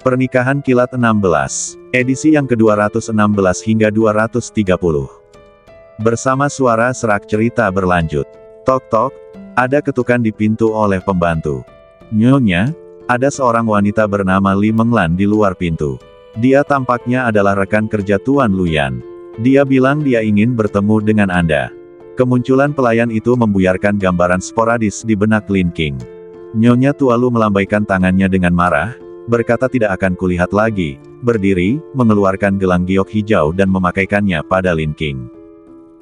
Pernikahan Kilat 16, edisi yang ke-216 hingga 230. Bersama suara serak cerita berlanjut. Tok tok, ada ketukan di pintu oleh pembantu. Nyonya, ada seorang wanita bernama Li Menglan di luar pintu. Dia tampaknya adalah rekan kerja Tuan Luyan. Dia bilang dia ingin bertemu dengan Anda. Kemunculan pelayan itu membuyarkan gambaran sporadis di benak Lin King. Nyonya Tualu melambaikan tangannya dengan marah, berkata tidak akan kulihat lagi, berdiri, mengeluarkan gelang giok hijau dan memakaikannya pada Lin King.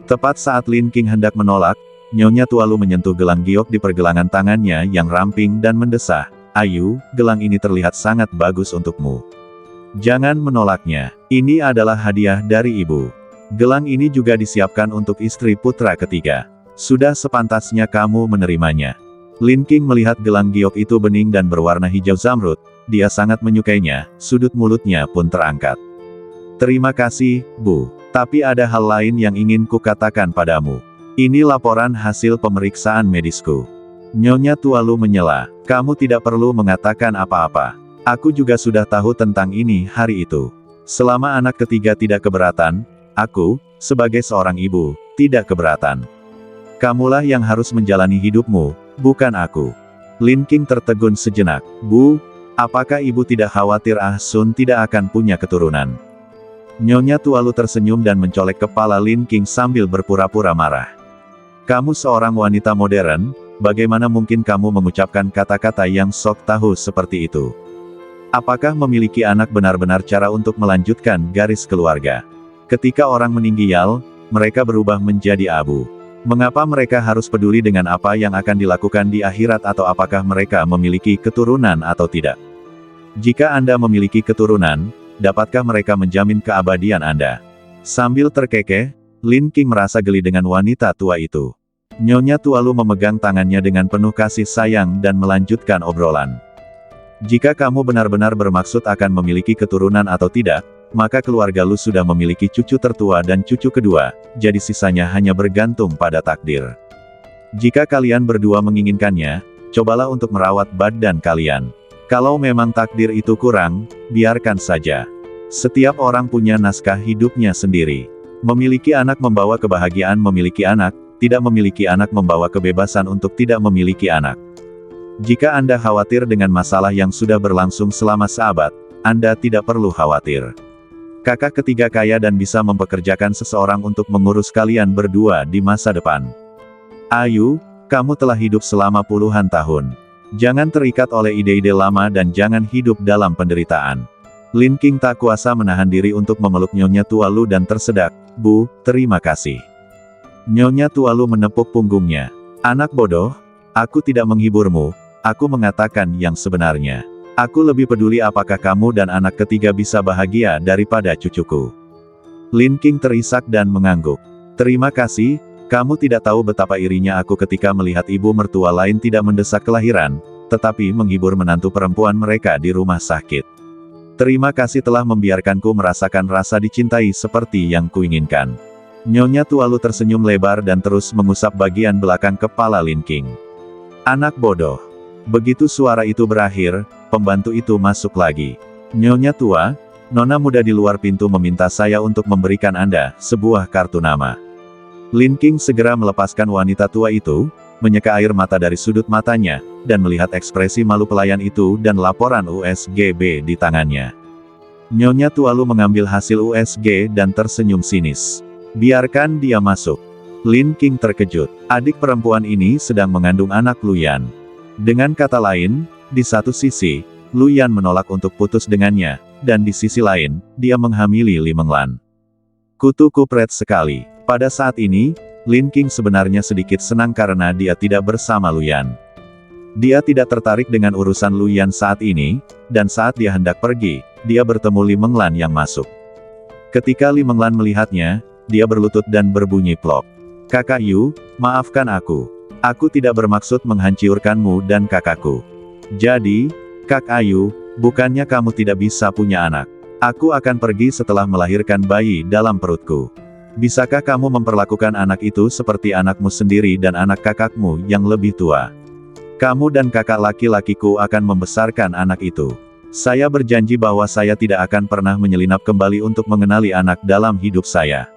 Tepat saat Lin King hendak menolak, Nyonya Tualu menyentuh gelang giok di pergelangan tangannya yang ramping dan mendesah, "Ayu, gelang ini terlihat sangat bagus untukmu. Jangan menolaknya, ini adalah hadiah dari ibu. Gelang ini juga disiapkan untuk istri putra ketiga. Sudah sepantasnya kamu menerimanya." Lin King melihat gelang giok itu bening dan berwarna hijau zamrud, dia sangat menyukainya, sudut mulutnya pun terangkat. "Terima kasih, Bu. Tapi ada hal lain yang ingin kukatakan padamu. Ini laporan hasil pemeriksaan medisku." Nyonya Tualu menyela, "Kamu tidak perlu mengatakan apa-apa. Aku juga sudah tahu tentang ini hari itu. Selama anak ketiga tidak keberatan, aku, sebagai seorang ibu, tidak keberatan. Kamulah yang harus menjalani hidupmu, bukan aku." Lin King tertegun sejenak. "Bu, apakah ibu tidak khawatir Ah Sun tidak akan punya keturunan?" Nyonya Tualu tersenyum dan mencolek kepala Lin King sambil berpura-pura marah. "Kamu seorang wanita modern, bagaimana mungkin kamu mengucapkan kata-kata yang sok tahu seperti itu? Apakah memiliki anak benar-benar cara untuk melanjutkan garis keluarga? Ketika orang meninggal, mereka berubah menjadi abu. Mengapa mereka harus peduli dengan apa yang akan dilakukan di akhirat atau apakah mereka memiliki keturunan atau tidak? Jika Anda memiliki keturunan, dapatkah mereka menjamin keabadian Anda?" Sambil terkekeh, Lin King merasa geli dengan wanita tua itu. Nyonya Tualu memegang tangannya dengan penuh kasih sayang dan melanjutkan obrolan. "Jika kamu benar-benar bermaksud akan memiliki keturunan atau tidak, maka keluarga lu sudah memiliki cucu tertua dan cucu kedua, jadi sisanya hanya bergantung pada takdir. Jika kalian berdua menginginkannya, cobalah untuk merawat badan kalian. Kalau memang takdir itu kurang, biarkan saja. Setiap orang punya naskah hidupnya sendiri. Memiliki anak membawa kebahagiaan memiliki anak, tidak memiliki anak membawa kebebasan untuk tidak memiliki anak. Jika Anda khawatir dengan masalah yang sudah berlangsung selama seabad, Anda tidak perlu khawatir. Kakak ketiga kaya dan bisa mempekerjakan seseorang untuk mengurus kalian berdua di masa depan. Ayu, kamu telah hidup selama puluhan tahun. Jangan terikat oleh ide-ide lama dan jangan hidup dalam penderitaan." Lin King tak kuasa menahan diri untuk memeluk Nyonya Tualu dan tersedak, "Bu, terima kasih." Nyonya Tualu menepuk punggungnya. "Anak bodoh, aku tidak menghiburmu, aku mengatakan yang sebenarnya. Aku lebih peduli apakah kamu dan anak ketiga bisa bahagia daripada cucuku." Lin King terisak dan mengangguk. "Terima kasih, kamu tidak tahu betapa irinya aku ketika melihat ibu mertua lain tidak mendesak kelahiran, tetapi menghibur menantu perempuan mereka di rumah sakit. Terima kasih telah membiarkanku merasakan rasa dicintai seperti yang kuinginkan." Nyonya Tualu tersenyum lebar dan terus mengusap bagian belakang kepala Lin King. "Anak bodoh." Begitu suara itu berakhir, pembantu itu masuk lagi. "Nyonya tua, nona muda di luar pintu meminta saya untuk memberikan Anda sebuah kartu nama." Lin King segera melepaskan wanita tua itu, menyeka air mata dari sudut matanya, dan melihat ekspresi malu pelayan itu dan laporan USGB di tangannya. Nyonya Tualu mengambil hasil USG dan tersenyum sinis. "Biarkan dia masuk." Lin King terkejut. Adik perempuan ini sedang mengandung anak Luyan. Dengan kata lain, di satu sisi, Luyan menolak untuk putus dengannya, dan di sisi lain, dia menghamili Li Menglan. Kutu kupret sekali. Pada saat ini, Lin King sebenarnya sedikit senang karena dia tidak bersama Luyan. Dia tidak tertarik dengan urusan Luyan saat ini, dan saat dia hendak pergi, dia bertemu Li Menglan yang masuk. Ketika Li Menglan melihatnya, dia berlutut dan berbunyi plok. "Kakak Yu, maafkan aku. Aku tidak bermaksud menghancurkanmu dan kakakku. Jadi, Kak Ayu, bukannya kamu tidak bisa punya anak. Aku akan pergi setelah melahirkan bayi dalam perutku. Bisakah kamu memperlakukan anak itu seperti anakmu sendiri dan anak kakakmu yang lebih tua? Kamu dan kakak laki-lakiku akan membesarkan anak itu. Saya berjanji bahwa saya tidak akan pernah menyelinap kembali untuk mengenali anak dalam hidup saya.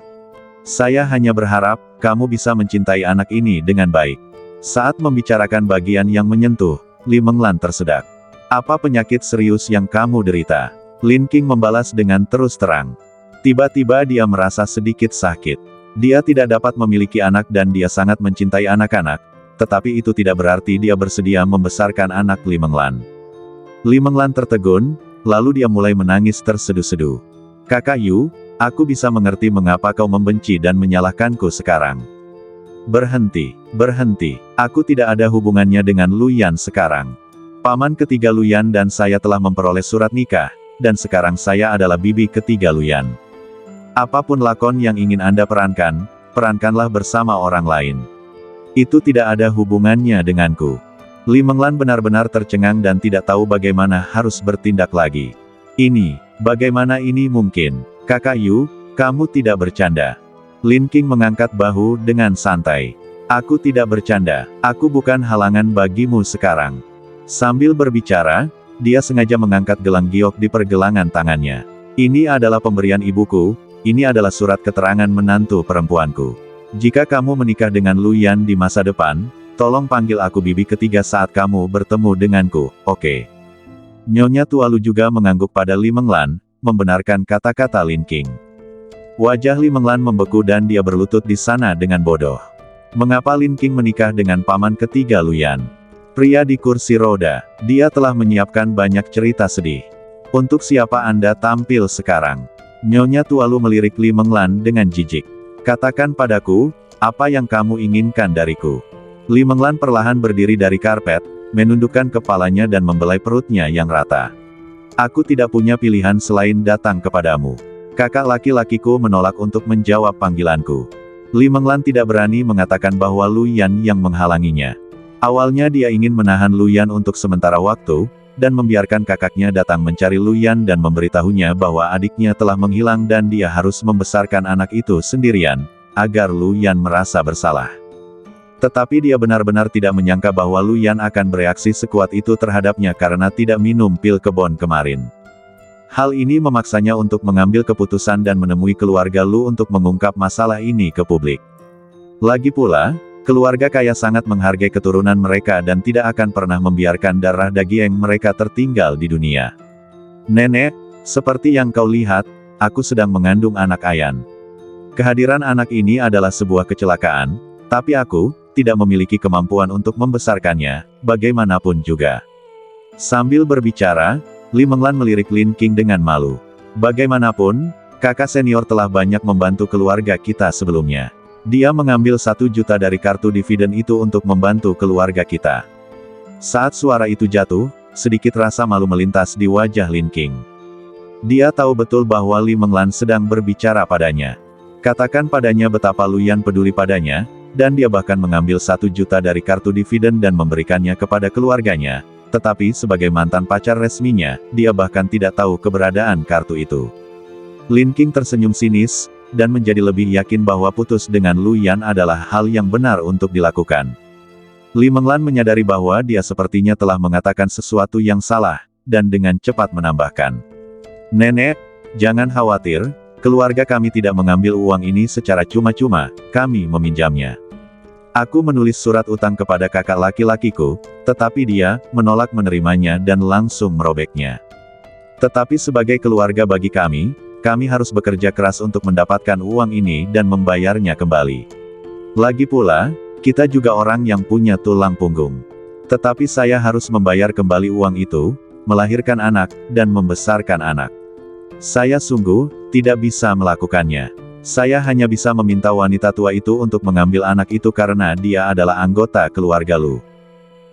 Saya hanya berharap, kamu bisa mencintai anak ini dengan baik. Saat membicarakan bagian yang menyentuh, Li Menglan tersedak. Apa penyakit serius yang kamu derita? Lin King membalas dengan terus terang. Tiba-tiba dia merasa sedikit sakit. Dia tidak dapat memiliki anak dan dia sangat mencintai anak-anak, tetapi itu tidak berarti dia bersedia membesarkan anak Li Menglan. Li Menglan tertegun, lalu dia mulai menangis terseduh-seduh. Kakak Yu, aku bisa mengerti mengapa kau membenci dan menyalahkanku sekarang. Berhenti, berhenti, aku tidak ada hubungannya dengan Luyan sekarang. Paman ketiga Luyan dan saya telah memperoleh surat nikah, dan sekarang saya adalah bibi ketiga Luyan. Apapun lakon yang ingin Anda perankan, perankanlah bersama orang lain. Itu tidak ada hubungannya denganku. Li Menglan benar-benar tercengang dan tidak tahu bagaimana harus bertindak lagi. Bagaimana ini mungkin? Kakak Yu, kamu tidak bercanda. Lin King mengangkat bahu dengan santai. Aku tidak bercanda, aku bukan halangan bagimu sekarang. Sambil berbicara, dia sengaja mengangkat gelang giok di pergelangan tangannya. Ini adalah pemberian ibuku, ini adalah surat keterangan menantu perempuanku. Jika kamu menikah dengan Luyan di masa depan, tolong panggil aku bibi ketiga saat kamu bertemu denganku, oke? Nyonya Tualu juga mengangguk pada Li Menglan, membenarkan kata-kata Lin King. Wajah Li Menglan membeku dan dia berlutut di sana dengan bodoh. Mengapa Lin King menikah dengan paman ketiga Luyan? Pria di kursi roda, dia telah menyiapkan banyak cerita sedih. Untuk siapa Anda tampil sekarang? Nyonya Tualu melirik Li Menglan dengan jijik. Katakan padaku, apa yang kamu inginkan dariku? Li Menglan perlahan berdiri dari karpet, menundukkan kepalanya dan membelai perutnya yang rata. Aku tidak punya pilihan selain datang kepadamu. Kakak laki-lakiku menolak untuk menjawab panggilanku. Li Menglan tidak berani mengatakan bahwa Luyan yang menghalanginya. Awalnya dia ingin menahan Luyan untuk sementara waktu, dan membiarkan kakaknya datang mencari Luyan dan memberitahunya bahwa adiknya telah menghilang dan dia harus membesarkan anak itu sendirian, agar Luyan merasa bersalah. Tetapi dia benar-benar tidak menyangka bahwa Luyan akan bereaksi sekuat itu terhadapnya karena tidak minum pil kebon kemarin. Hal ini memaksanya untuk mengambil keputusan dan menemui keluarga Lu untuk mengungkap masalah ini ke publik. Lagi pula, keluarga kaya sangat menghargai keturunan mereka dan tidak akan pernah membiarkan darah daging mereka tertinggal di dunia. Nenek, seperti yang kau lihat, aku sedang mengandung anak Ayan. Kehadiran anak ini adalah sebuah kecelakaan, tapi aku tidak memiliki kemampuan untuk membesarkannya, bagaimanapun juga. Sambil berbicara, Li Menglan melirik Lin King dengan malu. Bagaimanapun, kakak senior telah banyak membantu keluarga kita sebelumnya. Dia mengambil 1 juta dari kartu dividen itu untuk membantu keluarga kita. Saat suara itu jatuh, sedikit rasa malu melintas di wajah Lin King. Dia tahu betul bahwa Li Menglan sedang berbicara padanya. Katakan padanya betapa Luyan peduli padanya, dan dia bahkan mengambil 1 juta dari kartu dividen dan memberikannya kepada keluarganya, tetapi sebagai mantan pacar resminya, dia bahkan tidak tahu keberadaan kartu itu. Lin King tersenyum sinis, dan menjadi lebih yakin bahwa putus dengan Luyan adalah hal yang benar untuk dilakukan. Li Menglan menyadari bahwa dia sepertinya telah mengatakan sesuatu yang salah, dan dengan cepat menambahkan. Nenek, jangan khawatir, keluarga kami tidak mengambil uang ini secara cuma-cuma, kami meminjamnya. Aku menulis surat utang kepada kakak laki-lakiku, tetapi dia menolak menerimanya dan langsung merobeknya. Tetapi sebagai keluarga bagi kami harus bekerja keras untuk mendapatkan uang ini dan membayarnya kembali. Lagi pula, kita juga orang yang punya tulang punggung. Tetapi saya harus membayar kembali uang itu, melahirkan anak, dan membesarkan anak. Saya sungguh tidak bisa melakukannya. Saya hanya bisa meminta wanita tua itu untuk mengambil anak itu karena dia adalah anggota keluarga Lu.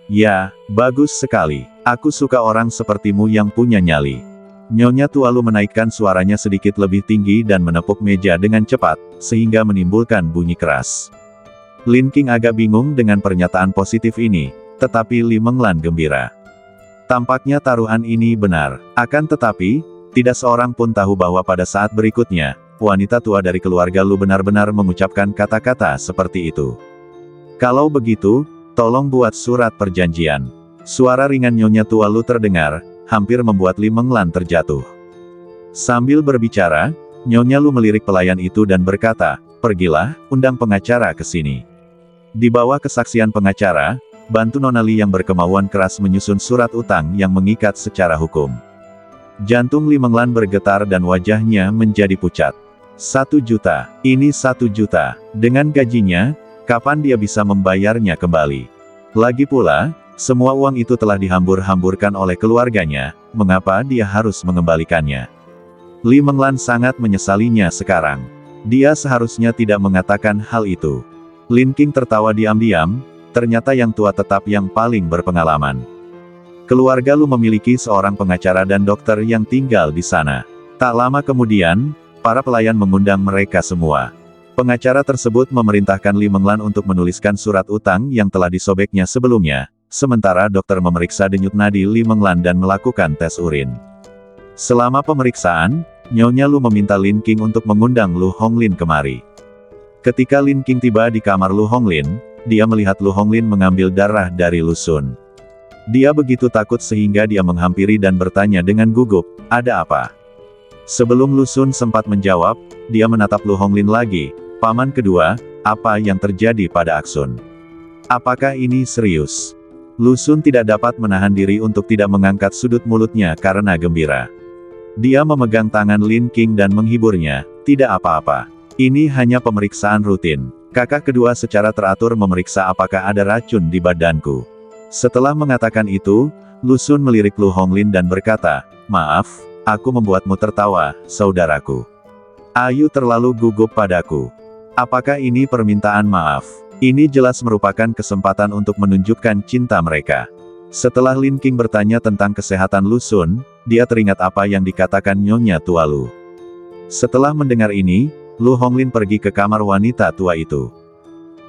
Ya, bagus sekali. Aku suka orang sepertimu yang punya nyali. Nyonya Tualu menaikkan suaranya sedikit lebih tinggi dan menepuk meja dengan cepat, sehingga menimbulkan bunyi keras. Lin King agak bingung dengan pernyataan positif ini, tetapi Li Menglan gembira. Tampaknya taruhan ini benar. Akan tetapi, tidak seorang pun tahu bahwa pada saat berikutnya, wanita tua dari keluarga Lu benar-benar mengucapkan kata-kata seperti itu. Kalau begitu, tolong buat surat perjanjian. Suara ringan Nyonya Tua Lu terdengar, hampir membuat Li Menglan terjatuh. Sambil berbicara, Nyonya Lu melirik pelayan itu dan berkata, "Pergilah, undang pengacara ke sini." Di bawah kesaksian pengacara, bantu Nona Li yang berkemauan keras menyusun surat utang yang mengikat secara hukum. Jantung Li Menglan bergetar dan wajahnya menjadi pucat. 1 juta, ini 1 juta, dengan gajinya, kapan dia bisa membayarnya kembali? Lagi pula, semua uang itu telah dihambur-hamburkan oleh keluarganya, mengapa dia harus mengembalikannya? Li Menglan sangat menyesalinya sekarang. Dia seharusnya tidak mengatakan hal itu. Lin Qing tertawa diam-diam, ternyata yang tua tetap yang paling berpengalaman. Keluarga Lu memiliki seorang pengacara dan dokter yang tinggal di sana. Tak lama kemudian, para pelayan mengundang mereka semua. Pengacara tersebut memerintahkan Li Menglan untuk menuliskan surat utang yang telah disobeknya sebelumnya, sementara dokter memeriksa denyut nadi Li Menglan dan melakukan tes urin. Selama pemeriksaan, Nyonya Lu meminta Lin Qing untuk mengundang Lu Honglin kemari. Ketika Lin Qing tiba di kamar Lu Honglin, dia melihat Lu Honglin mengambil darah dari Lu Sun. Dia begitu takut sehingga dia menghampiri dan bertanya dengan gugup, "Ada apa?" Sebelum Lu Sun sempat menjawab, dia menatap Lu Honglin lagi, "Paman kedua, apa yang terjadi pada Aksun? Apakah ini serius?" Lu Sun tidak dapat menahan diri untuk tidak mengangkat sudut mulutnya karena gembira. Dia memegang tangan Lin Qing dan menghiburnya, "Tidak apa-apa. Ini hanya pemeriksaan rutin. Kakak kedua secara teratur memeriksa apakah ada racun di badanku." Setelah mengatakan itu, Lu Sun melirik Lu Honglin dan berkata, "Maaf, aku membuatmu tertawa, saudaraku. Ayu terlalu gugup padaku. Apakah ini permintaan maaf? Ini jelas merupakan kesempatan untuk menunjukkan cinta mereka." Setelah Lin Qing bertanya tentang kesehatan Lu Sun, dia teringat apa yang dikatakan Nyonya Tua Lu. Setelah mendengar ini, Lu Honglin pergi ke kamar wanita tua itu.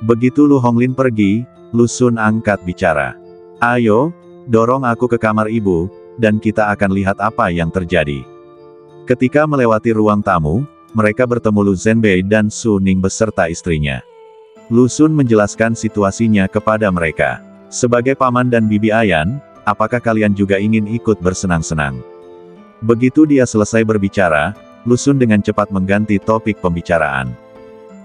Begitu Lu Honglin pergi, Lu Sun angkat bicara. "Ayo, dorong aku ke kamar ibu, dan kita akan lihat apa yang terjadi." Ketika melewati ruang tamu, mereka bertemu Lu Zhenbei dan Su Ning beserta istrinya. Lu Sun menjelaskan situasinya kepada mereka. "Sebagai paman dan bibi Ayan, apakah kalian juga ingin ikut bersenang-senang?" Begitu dia selesai berbicara, Lu Sun dengan cepat mengganti topik pembicaraan.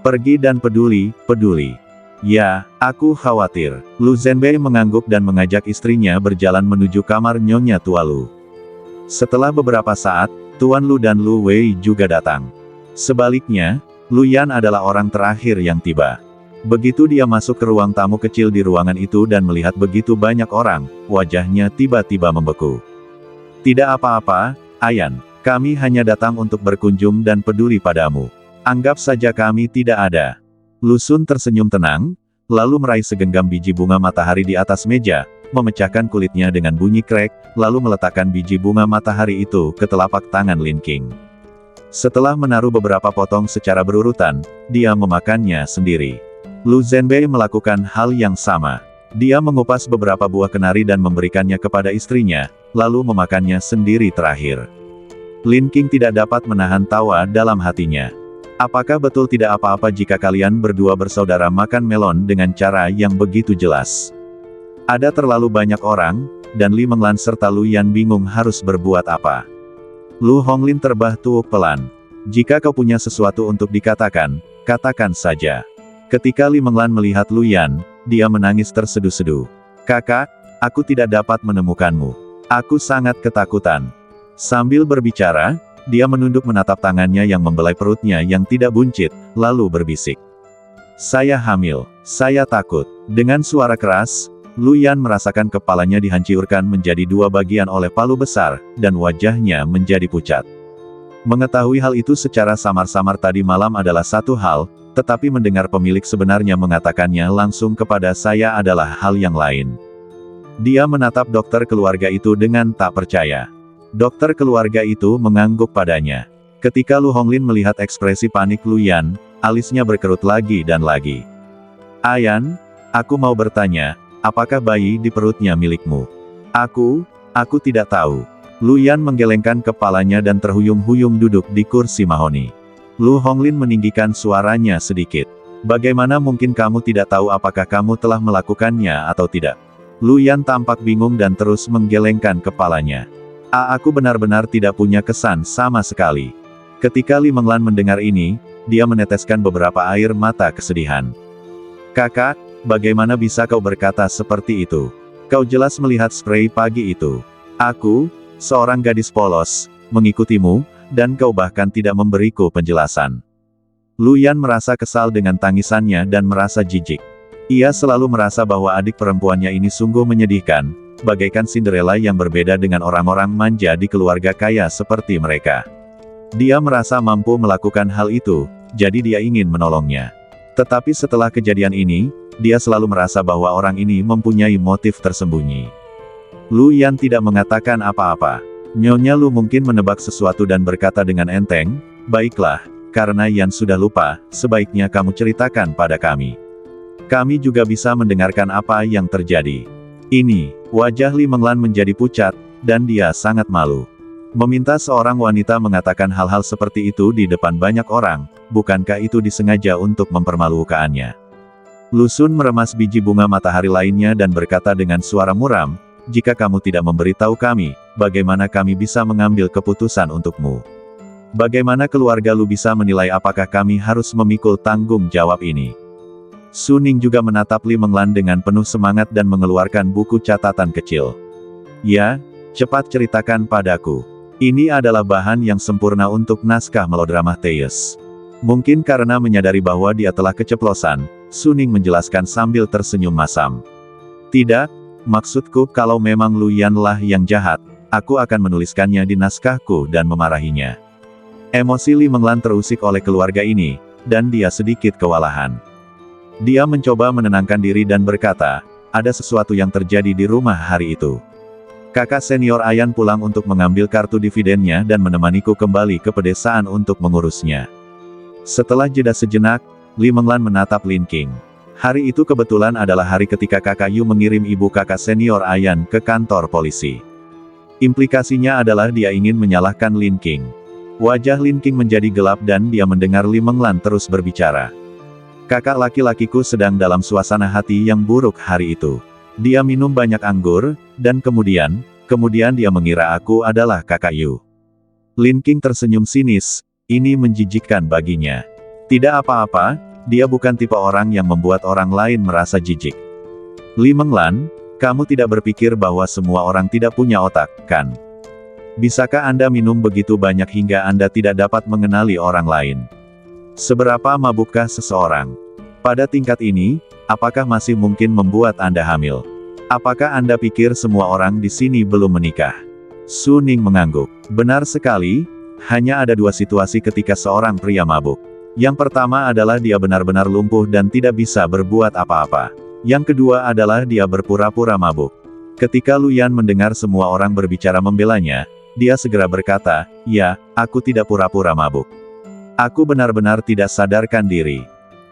"Pergi dan peduli, peduli." "Ya, aku khawatir." Lu Zhenbei mengangguk dan mengajak istrinya berjalan menuju kamar Nyonya Tua Lu. Setelah beberapa saat, Tuan Lu dan Lu Wei juga datang. Sebaliknya, Lu Yan adalah orang terakhir yang tiba. Begitu dia masuk ke ruang tamu kecil di ruangan itu dan melihat begitu banyak orang, wajahnya tiba-tiba membeku. "Tidak apa-apa, Ayan. Kami hanya datang untuk berkunjung dan peduli padamu. Anggap saja kami tidak ada." Lu Sun tersenyum tenang, lalu meraih segenggam biji bunga matahari di atas meja, memecahkan kulitnya dengan bunyi krek, lalu meletakkan biji bunga matahari itu ke telapak tangan Lin Qing. Setelah menaruh beberapa potong secara berurutan, dia memakannya sendiri. Lu Zhenbei melakukan hal yang sama. Dia mengupas beberapa buah kenari dan memberikannya kepada istrinya, lalu memakannya sendiri terakhir. Lin Qing tidak dapat menahan tawa dalam hatinya. Apakah betul tidak apa-apa jika kalian berdua bersaudara makan melon dengan cara yang begitu jelas? Ada terlalu banyak orang, dan Li Menglan serta Lu Yan bingung harus berbuat apa. Lu Honglin terbah tuuk pelan. "Jika kau punya sesuatu untuk dikatakan, katakan saja." Ketika Li Menglan melihat Lu Yan, dia menangis terseduh-seduh. "Kakak, aku tidak dapat menemukanmu. Aku sangat ketakutan." Sambil berbicara, dia menunduk menatap tangannya yang membelai perutnya yang tidak buncit, lalu berbisik. "Saya hamil. Saya takut." Dengan suara keras, Lu Yan merasakan kepalanya dihancurkan menjadi 2 bagian oleh palu besar, dan wajahnya menjadi pucat. Mengetahui hal itu secara samar-samar tadi malam adalah satu hal, tetapi mendengar pemilik sebenarnya mengatakannya langsung kepada saya adalah hal yang lain. Dia menatap dokter keluarga itu dengan tak percaya. Dokter keluarga itu mengangguk padanya. Ketika Lu Honglin melihat ekspresi panik Lu Yan, alisnya berkerut lagi dan lagi. "Ayan, aku mau bertanya, apakah bayi di perutnya milikmu?" Aku tidak tahu." Lu Yan menggelengkan kepalanya dan terhuyung-huyung duduk di kursi mahoni. Lu Honglin meninggikan suaranya sedikit. "Bagaimana mungkin kamu tidak tahu apakah kamu telah melakukannya atau tidak?" Lu Yan tampak bingung dan terus menggelengkan kepalanya. Aku benar-benar tidak punya kesan sama sekali. Ketika Li Menglan mendengar ini, dia meneteskan beberapa air mata kesedihan. Kakak, bagaimana bisa kau berkata seperti itu? Kau jelas melihat spray pagi itu. Aku, seorang gadis polos, mengikutimu, dan kau bahkan tidak memberiku penjelasan. Lu Yan merasa kesal dengan tangisannya dan merasa jijik. Ia selalu merasa bahwa adik perempuannya ini sungguh menyedihkan, bagaikan Cinderella yang berbeda dengan orang-orang manja di keluarga kaya seperti mereka. Dia merasa mampu melakukan hal itu, jadi dia ingin menolongnya. Tetapi setelah kejadian ini, dia selalu merasa bahwa orang ini mempunyai motif tersembunyi. Lu Yan tidak mengatakan apa-apa. Nyonya Lu mungkin menebak sesuatu dan berkata dengan enteng, "Baiklah, karena Yan sudah lupa, sebaiknya kamu ceritakan pada kami. Kami juga bisa mendengarkan apa yang terjadi." Ini, wajah Li Menglan menjadi pucat, dan dia sangat malu. Meminta seorang wanita mengatakan hal-hal seperti itu di depan banyak orang, bukankah itu disengaja untuk mempermalukannya? Lu Sun meremas biji bunga matahari lainnya dan berkata dengan suara muram, "Jika kamu tidak memberitahu kami, bagaimana kami bisa mengambil keputusan untukmu? Bagaimana keluarga Lu bisa menilai apakah kami harus memikul tanggung jawab ini?" Su Ning juga menatap Li Menglan dengan penuh semangat dan mengeluarkan buku catatan kecil. "Ya, cepat ceritakan padaku. Ini adalah bahan yang sempurna untuk naskah melodrama Teus." Mungkin karena menyadari bahwa dia telah keceplosan, Su Ning menjelaskan sambil tersenyum masam. "Tidak, maksudku kalau memang Lu Yan lah yang jahat, aku akan menuliskannya di naskahku dan memarahinya." Emosi Li Menglan terusik oleh keluarga ini, dan dia sedikit kewalahan. Dia mencoba menenangkan diri dan berkata, "Ada sesuatu yang terjadi di rumah hari itu. Kakak senior Ayan pulang untuk mengambil kartu dividennya dan menemaniku kembali ke pedesaan untuk mengurusnya." Setelah jeda sejenak, Li Menglan menatap Lin Qing. Hari itu kebetulan adalah hari ketika kakak Yu mengirim ibu kakak senior Ayan ke kantor polisi. Implikasinya adalah dia ingin menyalahkan Lin Qing. Wajah Lin Qing menjadi gelap dan dia mendengar Li Menglan terus berbicara. "Kakak laki-lakiku sedang dalam suasana hati yang buruk hari itu. Dia minum banyak anggur, dan kemudian dia mengira aku adalah kakak Yu." Lin Qing tersenyum sinis, ini menjijikkan baginya. Tidak apa-apa, dia bukan tipe orang yang membuat orang lain merasa jijik. "Li Menglan, kamu tidak berpikir bahwa semua orang tidak punya otak, kan? Bisakah Anda minum begitu banyak hingga Anda tidak dapat mengenali orang lain? Seberapa mabukkah seseorang? Pada tingkat ini, apakah masih mungkin membuat Anda hamil? Apakah Anda pikir semua orang di sini belum menikah?" Su Ning mengangguk. Benar sekali, hanya ada dua situasi ketika seorang pria mabuk. Yang pertama adalah dia benar-benar lumpuh dan tidak bisa berbuat apa-apa. Yang kedua adalah dia berpura-pura mabuk. Ketika Lu Yan mendengar semua orang berbicara membelanya, dia segera berkata, "Ya, aku tidak pura-pura mabuk. Aku benar-benar tidak sadarkan diri."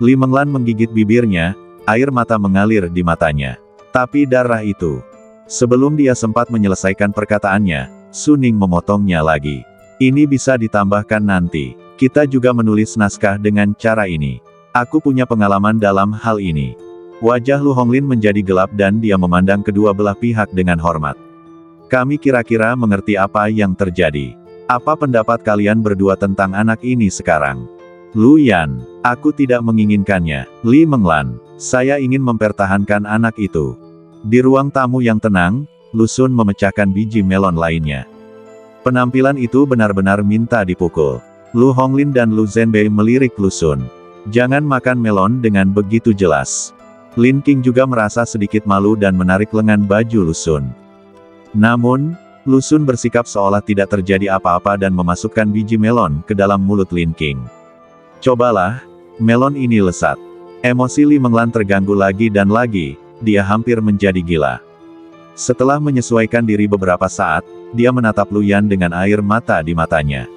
Li Menglan menggigit bibirnya, air mata mengalir di matanya. Tapi darah itu. Sebelum dia sempat menyelesaikan perkataannya, Su Ning memotongnya lagi. "Ini bisa ditambahkan nanti. Kita juga menulis naskah dengan cara ini. Aku punya pengalaman dalam hal ini." Wajah Lu Honglin menjadi gelap dan dia memandang kedua belah pihak dengan hormat. "Kami kira-kira mengerti apa yang terjadi. Apa pendapat kalian berdua tentang anak ini sekarang?" "Lu Yan, aku tidak menginginkannya." "Li Menglan, saya ingin mempertahankan anak itu." Di ruang tamu yang tenang, Lu Sun memecahkan biji melon lainnya. Penampilan itu benar-benar minta dipukul. Lu Honglin dan Lu Zhenbei melirik Lu Sun. "Jangan makan melon dengan begitu jelas." Lin Qing juga merasa sedikit malu dan menarik lengan baju Lu Sun. Namun, Lu Sun bersikap seolah tidak terjadi apa-apa dan memasukkan biji melon ke dalam mulut Lin Qing. "Cobalah, melon ini lesat." Emosi Li Menglan terganggu lagi dan lagi, dia hampir menjadi gila. Setelah menyesuaikan diri beberapa saat, dia menatap Lu Yan dengan air mata di matanya.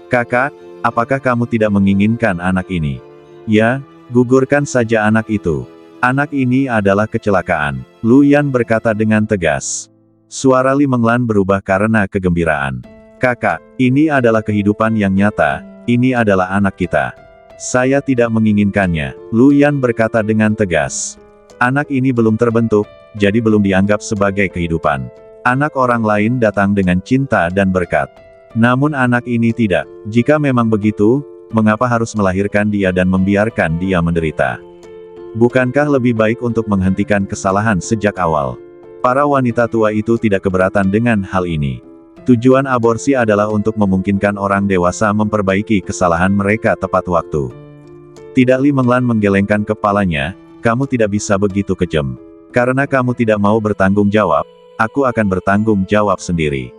"Kakak, apakah kamu tidak menginginkan anak ini?" "Ya, gugurkan saja anak itu. Anak ini adalah kecelakaan," Lu Yan berkata dengan tegas. Suara Li Menglan berubah karena kegembiraan. "Kakak, ini adalah kehidupan yang nyata, ini adalah anak kita. Saya tidak menginginkannya," Lu Yan berkata dengan tegas. "Anak ini belum terbentuk, jadi belum dianggap sebagai kehidupan. Anak orang lain datang dengan cinta dan berkat. Namun anak ini tidak. Jika memang begitu, mengapa harus melahirkan dia dan membiarkan dia menderita? Bukankah lebih baik untuk menghentikan kesalahan sejak awal? Para wanita tua itu tidak keberatan dengan hal ini. Tujuan aborsi adalah untuk memungkinkan orang dewasa memperbaiki kesalahan mereka tepat waktu. Tidak, Li Menglan menggelengkan kepalanya, kamu tidak bisa begitu kejam. Karena kamu tidak mau bertanggung jawab, aku akan bertanggung jawab sendiri.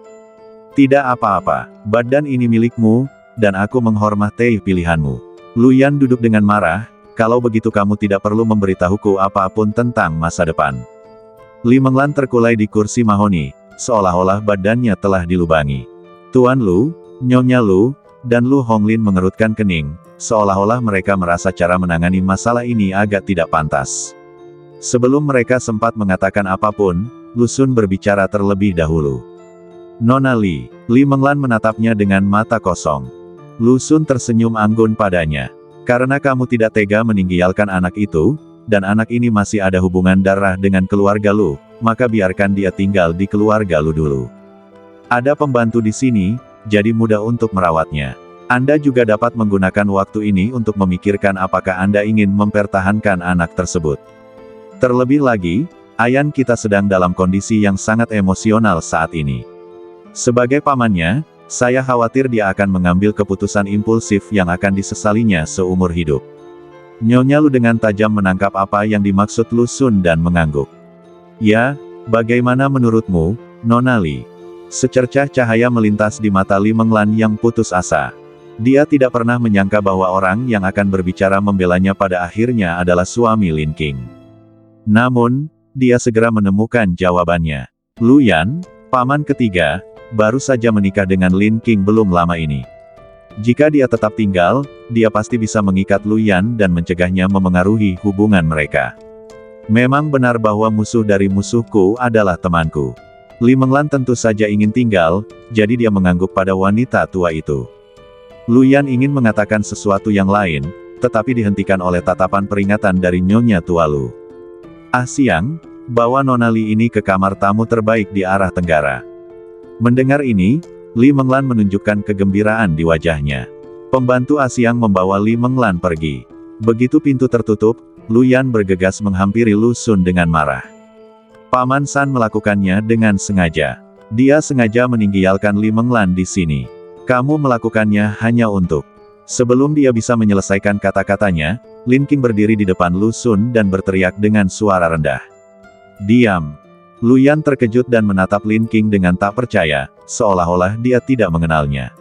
Tidak apa-apa, badan ini milikmu, dan aku menghormati pilihanmu. Lu Yan duduk dengan marah, kalau begitu kamu tidak perlu memberitahuku apapun tentang masa depan. Li Menglan terkulai di kursi mahoni, seolah-olah badannya telah dilubangi. Tuan Lu, Nyonya Lu, dan Lu Honglin mengerutkan kening, seolah-olah mereka merasa cara menangani masalah ini agak tidak pantas. Sebelum mereka sempat mengatakan apapun, Lu Xun berbicara terlebih dahulu. Nona Li, Li Menglan menatapnya dengan mata kosong. Lu Xun tersenyum anggun padanya. Karena kamu tidak tega meninggalkan anak itu, dan anak ini masih ada hubungan darah dengan keluarga Lu, maka biarkan dia tinggal di keluarga Lu dulu. Ada pembantu di sini, jadi mudah untuk merawatnya. Anda juga dapat menggunakan waktu ini untuk memikirkan apakah Anda ingin mempertahankan anak tersebut. Terlebih lagi, Ayan kita sedang dalam kondisi yang sangat emosional saat ini. Sebagai pamannya, saya khawatir dia akan mengambil keputusan impulsif yang akan disesalinya seumur hidup. Nyonya Lu dengan tajam menangkap apa yang dimaksud Lu Xun dan mengangguk. Ya, bagaimana menurutmu, Nona Li? Secercah cahaya melintas di mata Li Menglan yang putus asa. Dia tidak pernah menyangka bahwa orang yang akan berbicara membelanya pada akhirnya adalah suami Lin Qing. Namun, dia segera menemukan jawabannya. Lu Yan, paman ketiga, baru saja menikah dengan Lin Qing belum lama ini. Jika dia tetap tinggal, dia pasti bisa mengikat Lu Yan dan mencegahnya memengaruhi hubungan mereka. Memang benar bahwa musuh dari musuhku adalah temanku. Li Menglan tentu saja ingin tinggal, jadi dia mengangguk pada wanita tua itu. Lu Yan ingin mengatakan sesuatu yang lain, tetapi dihentikan oleh tatapan peringatan dari Nyonya Tua Lu. Siang, bawa Nona Li ini ke kamar tamu terbaik di arah tenggara. Mendengar ini, Li Menglan menunjukkan kegembiraan di wajahnya. Pembantu Siang membawa Li Menglan pergi. Begitu pintu tertutup, Lu Yan bergegas menghampiri Lu Xun dengan marah. Paman San melakukannya dengan sengaja. Dia sengaja meninggalkan Li Menglan di sini. Kamu melakukannya hanya untuk... Sebelum dia bisa menyelesaikan kata-katanya, Lin Qing berdiri di depan Lu Xun dan berteriak dengan suara rendah. Diam! Lu Yan terkejut dan menatap Lin Qing dengan tak percaya, seolah-olah dia tidak mengenalnya.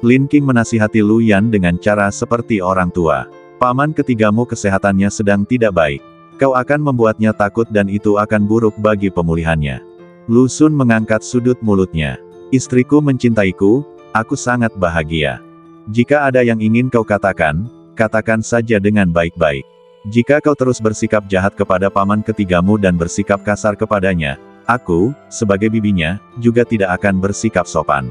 Lin Qing menasihati Lu Yan dengan cara seperti orang tua. Paman ketigamu kesehatannya sedang tidak baik. Kau akan membuatnya takut dan itu akan buruk bagi pemulihannya. Lu Xun mengangkat sudut mulutnya. Istriku mencintaiku, aku sangat bahagia. Jika ada yang ingin kau katakan, katakan saja dengan baik-baik. Jika kau terus bersikap jahat kepada paman ketigamu dan bersikap kasar kepadanya, aku, sebagai bibinya, juga tidak akan bersikap sopan.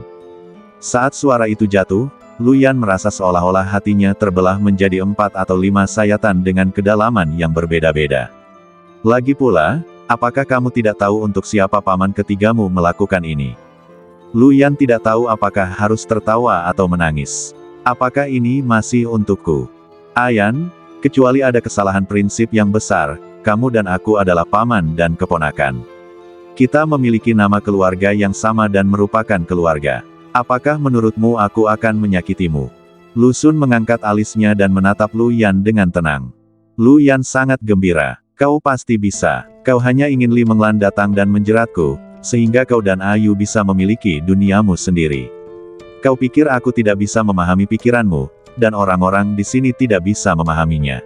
Saat suara itu jatuh, Lu Yan merasa seolah-olah hatinya terbelah menjadi 4 atau 5 sayatan dengan kedalaman yang berbeda-beda. Lagi pula, apakah kamu tidak tahu untuk siapa paman ketigamu melakukan ini? Lu Yan tidak tahu apakah harus tertawa atau menangis. Apakah ini masih untukku? Ayan, kecuali ada kesalahan prinsip yang besar, kamu dan aku adalah paman dan keponakan. Kita memiliki nama keluarga yang sama dan merupakan keluarga. Apakah menurutmu aku akan menyakitimu? Lu Xun mengangkat alisnya dan menatap Lu Yan dengan tenang. Lu Yan sangat gembira. Kau pasti bisa. Kau hanya ingin Li Menglan datang dan menjeratku, sehingga kau dan Ayu bisa memiliki duniamu sendiri. Kau pikir aku tidak bisa memahami pikiranmu, dan orang-orang di sini tidak bisa memahaminya.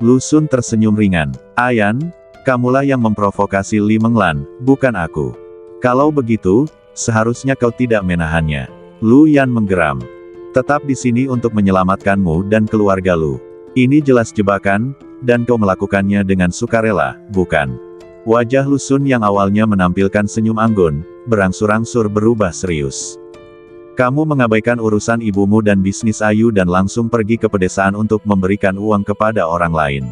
Lu Xun tersenyum ringan. Ayan, kamulah yang memprovokasi Li Menglan, bukan aku. Kalau begitu, seharusnya kau tidak menahannya. Lu Yan menggeram. Tetap di sini untuk menyelamatkanmu dan keluarga Lu. Ini jelas jebakan, dan kau melakukannya dengan sukarela, bukan? Wajah Lu Xun yang awalnya menampilkan senyum anggun, berangsur-angsur berubah serius. Kamu mengabaikan urusan ibumu dan bisnis Ayu dan langsung pergi ke pedesaan untuk memberikan uang kepada orang lain.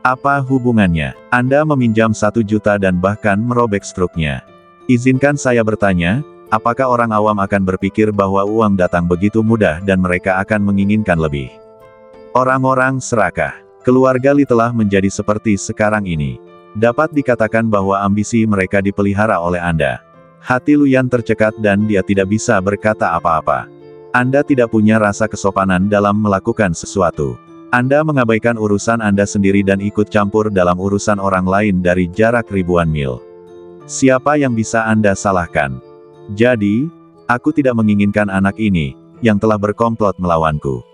Apa hubungannya? Anda meminjam 1 juta dan bahkan merobek struknya. Izinkan saya bertanya, apakah orang awam akan berpikir bahwa uang datang begitu mudah dan mereka akan menginginkan lebih? Orang-orang serakah. Keluarga Li telah menjadi seperti sekarang ini. Dapat dikatakan bahwa ambisi mereka dipelihara oleh Anda. Hati Luyan tercekat dan dia tidak bisa berkata apa-apa. Anda tidak punya rasa kesopanan dalam melakukan sesuatu. Anda mengabaikan urusan Anda sendiri dan ikut campur dalam urusan orang lain dari jarak ribuan mil. Siapa yang bisa Anda salahkan? Jadi, aku tidak menginginkan anak ini, yang telah berkomplot melawanku.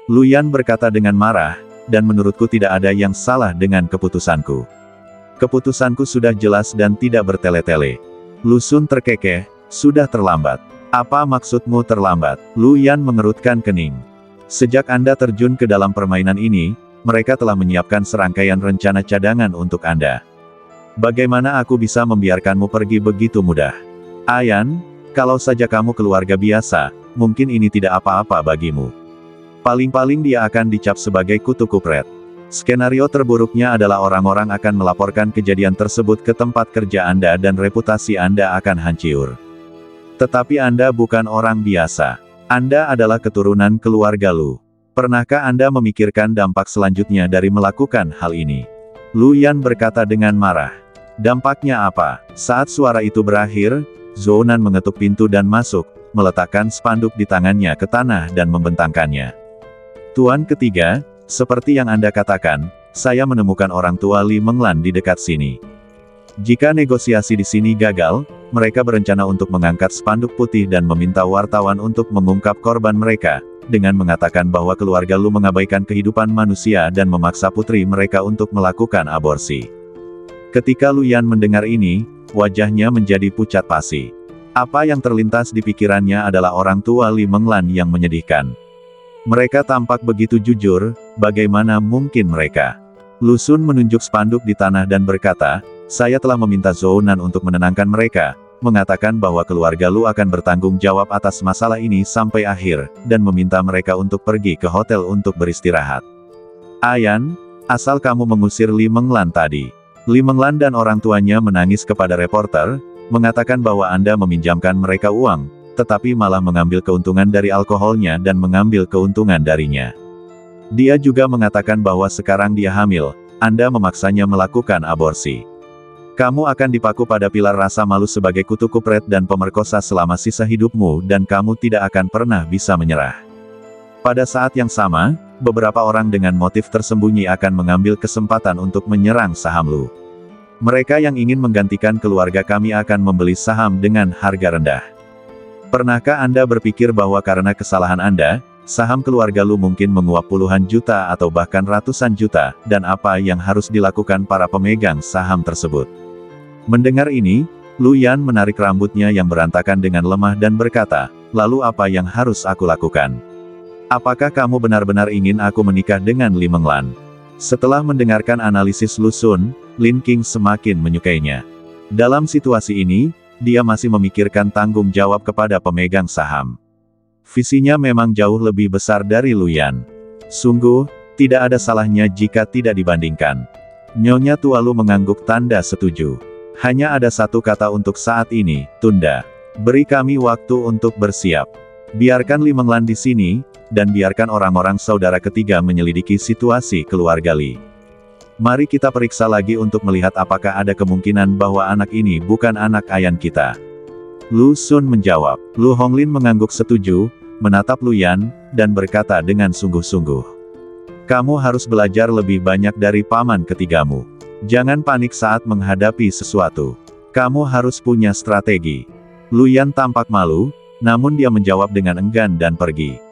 Luyan berkata dengan marah, dan menurutku tidak ada yang salah dengan keputusanku. Keputusanku sudah jelas dan tidak bertele-tele. Lu Xun terkekeh, sudah terlambat. Apa maksudmu terlambat? Luyan mengerutkan kening. Sejak Anda terjun ke dalam permainan ini, mereka telah menyiapkan serangkaian rencana cadangan untuk Anda. Bagaimana aku bisa membiarkanmu pergi begitu mudah? Ayan, kalau saja kamu keluarga biasa, mungkin ini tidak apa-apa bagimu. Paling-paling dia akan dicap sebagai kutu kupret. Skenario terburuknya adalah orang-orang akan melaporkan kejadian tersebut ke tempat kerja Anda dan reputasi Anda akan hancur. Tetapi Anda bukan orang biasa. Anda adalah keturunan keluarga Lu. Pernahkah Anda memikirkan dampak selanjutnya dari melakukan hal ini? Luyan berkata dengan marah. Dampaknya apa? Saat suara itu berakhir, Zhou Nan mengetuk pintu dan masuk, meletakkan spanduk di tangannya ke tanah dan membentangkannya. Tuan ketiga, seperti yang Anda katakan, saya menemukan orang tua Li Menglan di dekat sini. Jika negosiasi di sini gagal, mereka berencana untuk mengangkat spanduk putih dan meminta wartawan untuk mengungkap korban mereka, dengan mengatakan bahwa keluarga Lu mengabaikan kehidupan manusia dan memaksa putri mereka untuk melakukan aborsi. Ketika Luyan mendengar ini, wajahnya menjadi pucat pasi. Apa yang terlintas di pikirannya adalah orang tua Li Menglan yang menyedihkan. Mereka tampak begitu jujur, bagaimana mungkin mereka? Lu Xun menunjuk spanduk di tanah dan berkata, saya telah meminta Zhou Nan untuk menenangkan mereka, mengatakan bahwa keluarga Lu akan bertanggung jawab atas masalah ini sampai akhir, dan meminta mereka untuk pergi ke hotel untuk beristirahat. Ayan, asal kamu mengusir Li Menglan tadi. Li Menglan dan orang tuanya menangis kepada reporter, mengatakan bahwa Anda meminjamkan mereka uang, tetapi malah mengambil keuntungan dari alkoholnya dan mengambil keuntungan darinya. Dia juga mengatakan bahwa sekarang dia hamil, Anda memaksanya melakukan aborsi. Kamu akan dipaku pada pilar rasa malu sebagai kutu kupret dan pemerkosa selama sisa hidupmu dan kamu tidak akan pernah bisa menyerah. Pada saat yang sama, beberapa orang dengan motif tersembunyi akan mengambil kesempatan untuk menyerang saham Lu. Mereka yang ingin menggantikan keluarga kami akan membeli saham dengan harga rendah. Pernahkah Anda berpikir bahwa karena kesalahan Anda, saham keluarga Lu mungkin menguap puluhan juta atau bahkan ratusan juta, dan apa yang harus dilakukan para pemegang saham tersebut? Mendengar ini, Luyan menarik rambutnya yang berantakan dengan lemah dan berkata, lalu apa yang harus aku lakukan? Apakah kamu benar-benar ingin aku menikah dengan Li Menglan? Setelah mendengarkan analisis Lu Xun, Lin Qing semakin menyukainya. Dalam situasi ini, dia masih memikirkan tanggung jawab kepada pemegang saham. Visinya memang jauh lebih besar dari Luyan. Sungguh, tidak ada salahnya jika tidak dibandingkan. Nyonya Tua Lu mengangguk tanda setuju. Hanya ada satu kata untuk saat ini, tunda. Beri kami waktu untuk bersiap. Biarkan Li Menglan di sini, dan biarkan orang-orang saudara ketiga menyelidiki situasi keluarga Li. Mari kita periksa lagi untuk melihat apakah ada kemungkinan bahwa anak ini bukan anak Ayan kita. Lu Xun menjawab. Lu Honglin mengangguk setuju, menatap Luyan, dan berkata dengan sungguh-sungguh. Kamu harus belajar lebih banyak dari paman ketigamu. Jangan panik saat menghadapi sesuatu. Kamu harus punya strategi. Luyan tampak malu, namun dia menjawab dengan enggan dan pergi.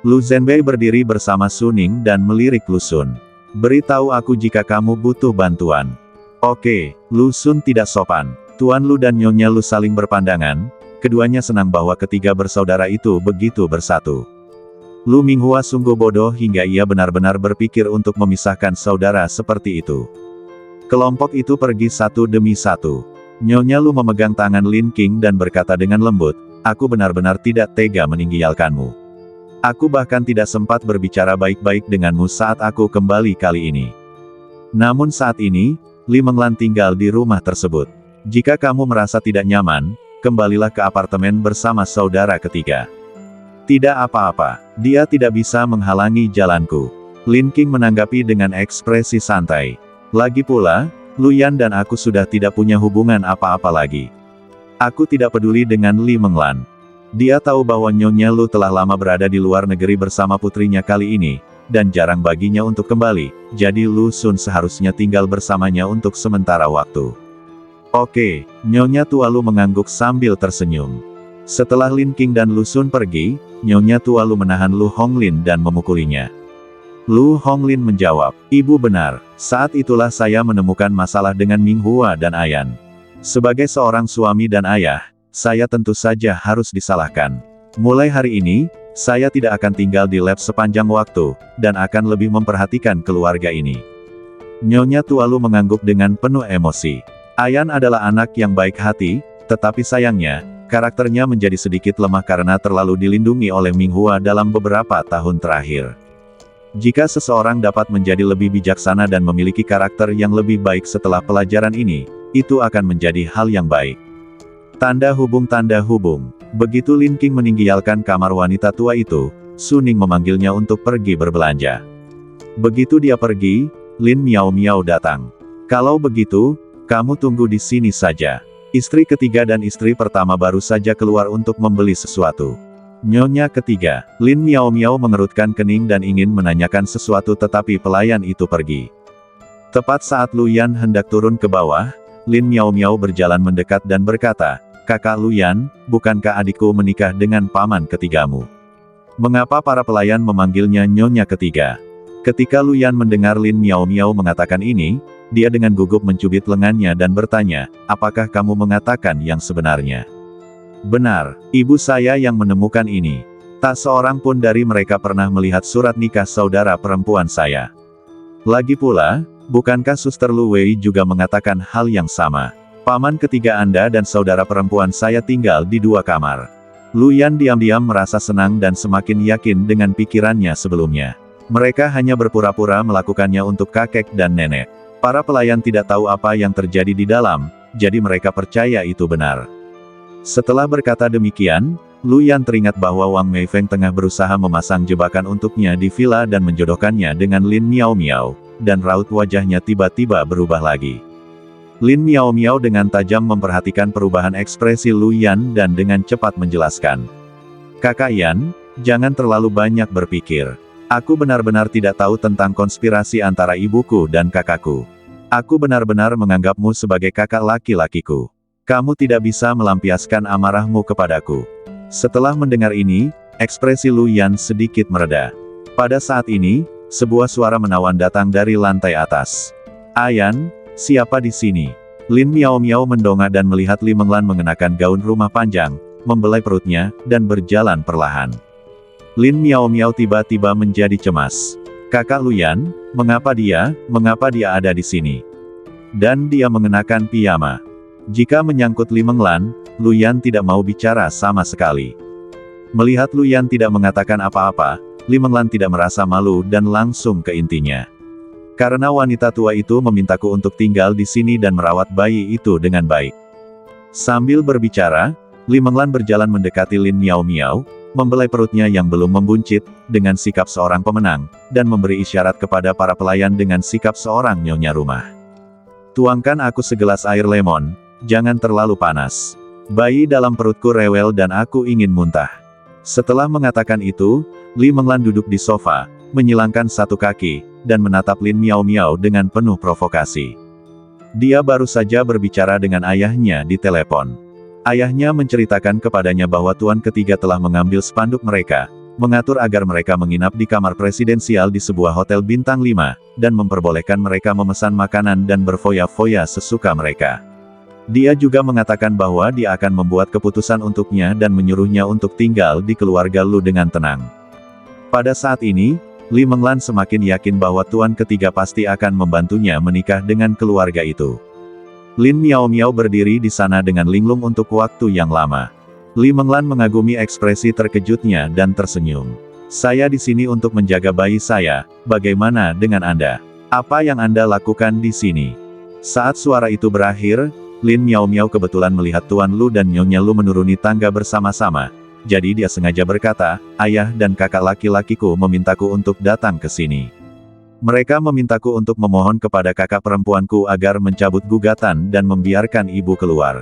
Lu Zhenbei berdiri bersama Suning dan melirik Lu Xun. Beritahu aku jika kamu butuh bantuan. Oke, Lu Xun tidak sopan. Tuan Lu dan Nyonya Lu saling berpandangan, keduanya senang bahwa ketiga bersaudara itu begitu bersatu. Lu Minghua sungguh bodoh hingga ia benar-benar berpikir untuk memisahkan saudara seperti itu. Kelompok itu pergi satu demi satu. Nyonya Lu memegang tangan Lin Qing dan berkata dengan lembut, aku benar-benar tidak tega meninggalkanmu. Aku bahkan tidak sempat berbicara baik-baik denganmu saat aku kembali kali ini. Namun saat ini, Li Menglan tinggal di rumah tersebut. Jika kamu merasa tidak nyaman, kembalilah ke apartemen bersama saudara ketiga. Tidak apa-apa, dia tidak bisa menghalangi jalanku. Lin Qing menanggapi dengan ekspresi santai. Lagi pula, Luyan dan aku sudah tidak punya hubungan apa-apa lagi. Aku tidak peduli dengan Li Menglan. Dia tahu bahwa Nyonya Lu telah lama berada di luar negeri bersama putrinya kali ini, dan jarang baginya untuk kembali, jadi Lu Sun seharusnya tinggal bersamanya untuk sementara waktu. Oke, Nyonya Tua Lu mengangguk sambil tersenyum. Setelah Lin Qing dan Lu Sun pergi, Nyonya Tua Lu menahan Lu Honglin dan memukulinya. Lu Honglin menjawab, "Ibu benar, saat itulah saya menemukan masalah dengan Ming Hua dan Ayan. Sebagai seorang suami dan ayah, saya tentu saja harus disalahkan. Mulai hari ini, saya tidak akan tinggal di lab sepanjang waktu, dan akan lebih memperhatikan keluarga ini." Nyonya Tua Lu mengangguk dengan penuh emosi. Ayan adalah anak yang baik hati, tetapi sayangnya, karakternya menjadi sedikit lemah karena terlalu dilindungi oleh Ming Hua dalam beberapa tahun terakhir. Jika seseorang dapat menjadi lebih bijaksana dan memiliki karakter yang lebih baik setelah pelajaran ini, itu akan menjadi hal yang baik. Tanda hubung. Begitu Lin Qing meninggalkan kamar wanita tua itu, Su Ning memanggilnya untuk pergi berbelanja. Begitu dia pergi, Lin Miao Miao datang. "Kalau begitu, kamu tunggu di sini saja." Istri ketiga dan istri pertama baru saja keluar untuk membeli sesuatu. Nyonya ketiga, Lin Miao Miao mengerutkan kening dan ingin menanyakan sesuatu tetapi pelayan itu pergi. Tepat saat Luyan hendak turun ke bawah, Lin Miao Miao berjalan mendekat dan berkata, "Kakak Luyan, bukankah adikku menikah dengan paman ketigamu?" Mengapa para pelayan memanggilnya Nyonya ketiga? Ketika Luyan mendengar Lin Miao Miao mengatakan ini, dia dengan gugup mencubit lengannya dan bertanya, "Apakah kamu mengatakan yang sebenarnya?" "Benar, ibu saya yang menemukan ini. Tak seorang pun dari mereka pernah melihat surat nikah saudara perempuan saya. Lagi pula, bukankah Suster Lu Wei juga mengatakan hal yang sama? Paman ketiga Anda dan saudara perempuan saya tinggal di 2 kamar." Luyan diam-diam merasa senang dan semakin yakin dengan pikirannya sebelumnya. Mereka hanya berpura-pura melakukannya untuk kakek dan nenek. Para pelayan tidak tahu apa yang terjadi di dalam, jadi mereka percaya itu benar. Setelah berkata demikian, Luyan teringat bahwa Wang Meifeng tengah berusaha memasang jebakan untuknya di villa dan menjodohkannya dengan Lin Miao Miao, dan raut wajahnya tiba-tiba berubah lagi. Lin Miao Miao dengan tajam memperhatikan perubahan ekspresi Luyan dan dengan cepat menjelaskan. "Kakak Yan, jangan terlalu banyak berpikir. Aku benar-benar tidak tahu tentang konspirasi antara ibuku dan kakakku. Aku benar-benar menganggapmu sebagai kakak laki-lakiku. Kamu tidak bisa melampiaskan amarahmu kepadaku." Setelah mendengar ini, ekspresi Luyan sedikit mereda. Pada saat ini, sebuah suara menawan datang dari lantai atas. "Ayan, siapa di sini?" Lin Miao Miao mendongak dan melihat Li Menglan mengenakan gaun rumah panjang, membelai perutnya, dan berjalan perlahan. Lin Miao Miao tiba-tiba menjadi cemas. "Kakak Luyan, mengapa dia ada di sini? Dan dia mengenakan piyama." Jika menyangkut Li Menglan, Luyan tidak mau bicara sama sekali. Melihat Luyan tidak mengatakan apa-apa, Li Menglan tidak merasa malu dan langsung ke intinya. "Karena wanita tua itu memintaku untuk tinggal di sini dan merawat bayi itu dengan baik." Sambil berbicara, Li Menglan berjalan mendekati Lin Miao Miao, membelai perutnya yang belum membuncit, dengan sikap seorang pemenang, dan memberi isyarat kepada para pelayan dengan sikap seorang nyonya rumah. "Tuangkan aku segelas air lemon, jangan terlalu panas. Bayi dalam perutku rewel dan aku ingin muntah." Setelah mengatakan itu, Li Menglan duduk di sofa, menyilangkan satu kaki, dan menatap Lin Miao Miao dengan penuh provokasi. Dia baru saja berbicara dengan ayahnya di telepon. Ayahnya menceritakan kepadanya bahwa Tuan Ketiga telah mengambil spanduk mereka, mengatur agar mereka menginap di kamar presidensial di sebuah hotel bintang 5, dan memperbolehkan mereka memesan makanan dan berfoya-foya sesuka mereka. Dia juga mengatakan bahwa dia akan membuat keputusan untuknya dan menyuruhnya untuk tinggal di keluarga Lu dengan tenang. Pada saat ini, Li Menglan semakin yakin bahwa Tuan Ketiga pasti akan membantunya menikah dengan keluarga itu. Lin Miao Miao berdiri di sana dengan linglung untuk waktu yang lama. Li Menglan mengagumi ekspresi terkejutnya dan tersenyum. "Saya di sini untuk menjaga bayi saya, bagaimana dengan Anda? Apa yang Anda lakukan di sini?" Saat suara itu berakhir, Lin Miao Miao kebetulan melihat Tuan Lu dan Nyonya Lu menuruni tangga bersama-sama. Jadi dia sengaja berkata, ayah dan kakak laki-lakiku memintaku untuk datang ke sini. Mereka memintaku untuk memohon kepada kakak perempuanku agar mencabut gugatan dan membiarkan ibu keluar.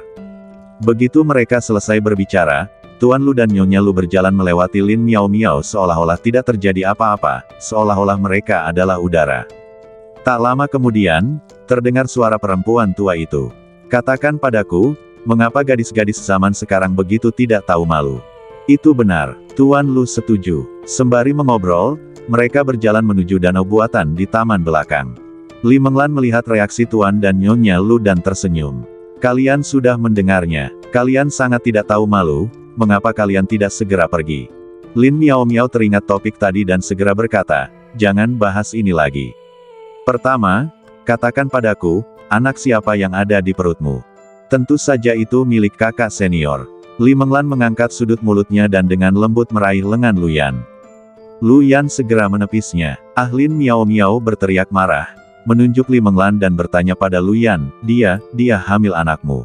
Begitu mereka selesai berbicara, Tuan Lu dan Nyonya Lu berjalan melewati Lin Miao Miao seolah-olah tidak terjadi apa-apa, seolah-olah mereka adalah udara. Tak lama kemudian, terdengar suara perempuan tua itu. Katakan padaku, mengapa gadis-gadis zaman sekarang begitu tidak tahu malu? Itu benar, Tuan Lu setuju. Sembari mengobrol, mereka berjalan menuju danau buatan di taman belakang. Li Menglan melihat reaksi Tuan dan Nyonya Lu dan tersenyum. Kalian sudah mendengarnya, kalian sangat tidak tahu malu, mengapa kalian tidak segera pergi? Lin Miao Miao teringat topik tadi dan segera berkata, jangan bahas ini lagi. Pertama, katakan padaku, anak siapa yang ada di perutmu? Tentu saja itu milik kakak senior. Li Menglan mengangkat sudut mulutnya dan dengan lembut meraih lengan Luyan. Luyan segera menepisnya. Lin Miao Miao berteriak marah, menunjuk Li Menglan dan bertanya pada Luyan, dia hamil anakmu.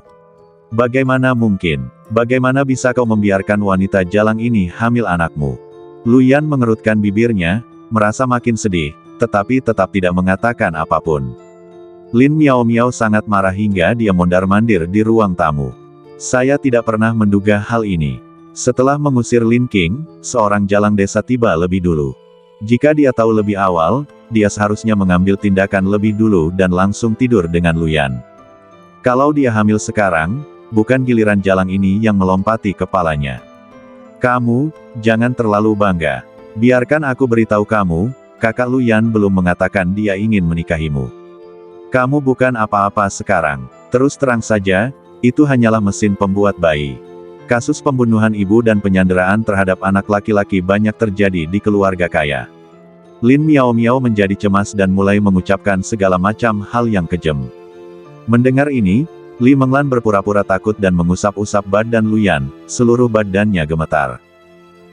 Bagaimana mungkin? Bagaimana bisa kau membiarkan wanita jalang ini hamil anakmu? Luyan mengerutkan bibirnya, merasa makin sedih, tetapi tetap tidak mengatakan apapun. Lin Miao Miao sangat marah hingga dia mondar-mandir di ruang tamu. Saya tidak pernah menduga hal ini. Setelah mengusir Lin Qing, seorang jalang desa tiba lebih dulu. Jika dia tahu lebih awal, dia seharusnya mengambil tindakan lebih dulu dan langsung tidur dengan Luyan. Kalau dia hamil sekarang, bukan giliran jalang ini yang melompati kepalanya. Kamu, jangan terlalu bangga. Biarkan aku beritahu kamu, kakak Luyan belum mengatakan dia ingin menikahimu. Kamu bukan apa-apa sekarang. Terus terang saja, itu hanyalah mesin pembuat bayi. Kasus pembunuhan ibu dan penyanderaan terhadap anak laki-laki banyak terjadi di keluarga kaya. Lin Miao Miao menjadi cemas dan mulai mengucapkan segala macam hal yang kejam. Mendengar ini, Li Menglan berpura-pura takut dan mengusap-usap badan Luyan, seluruh badannya gemetar.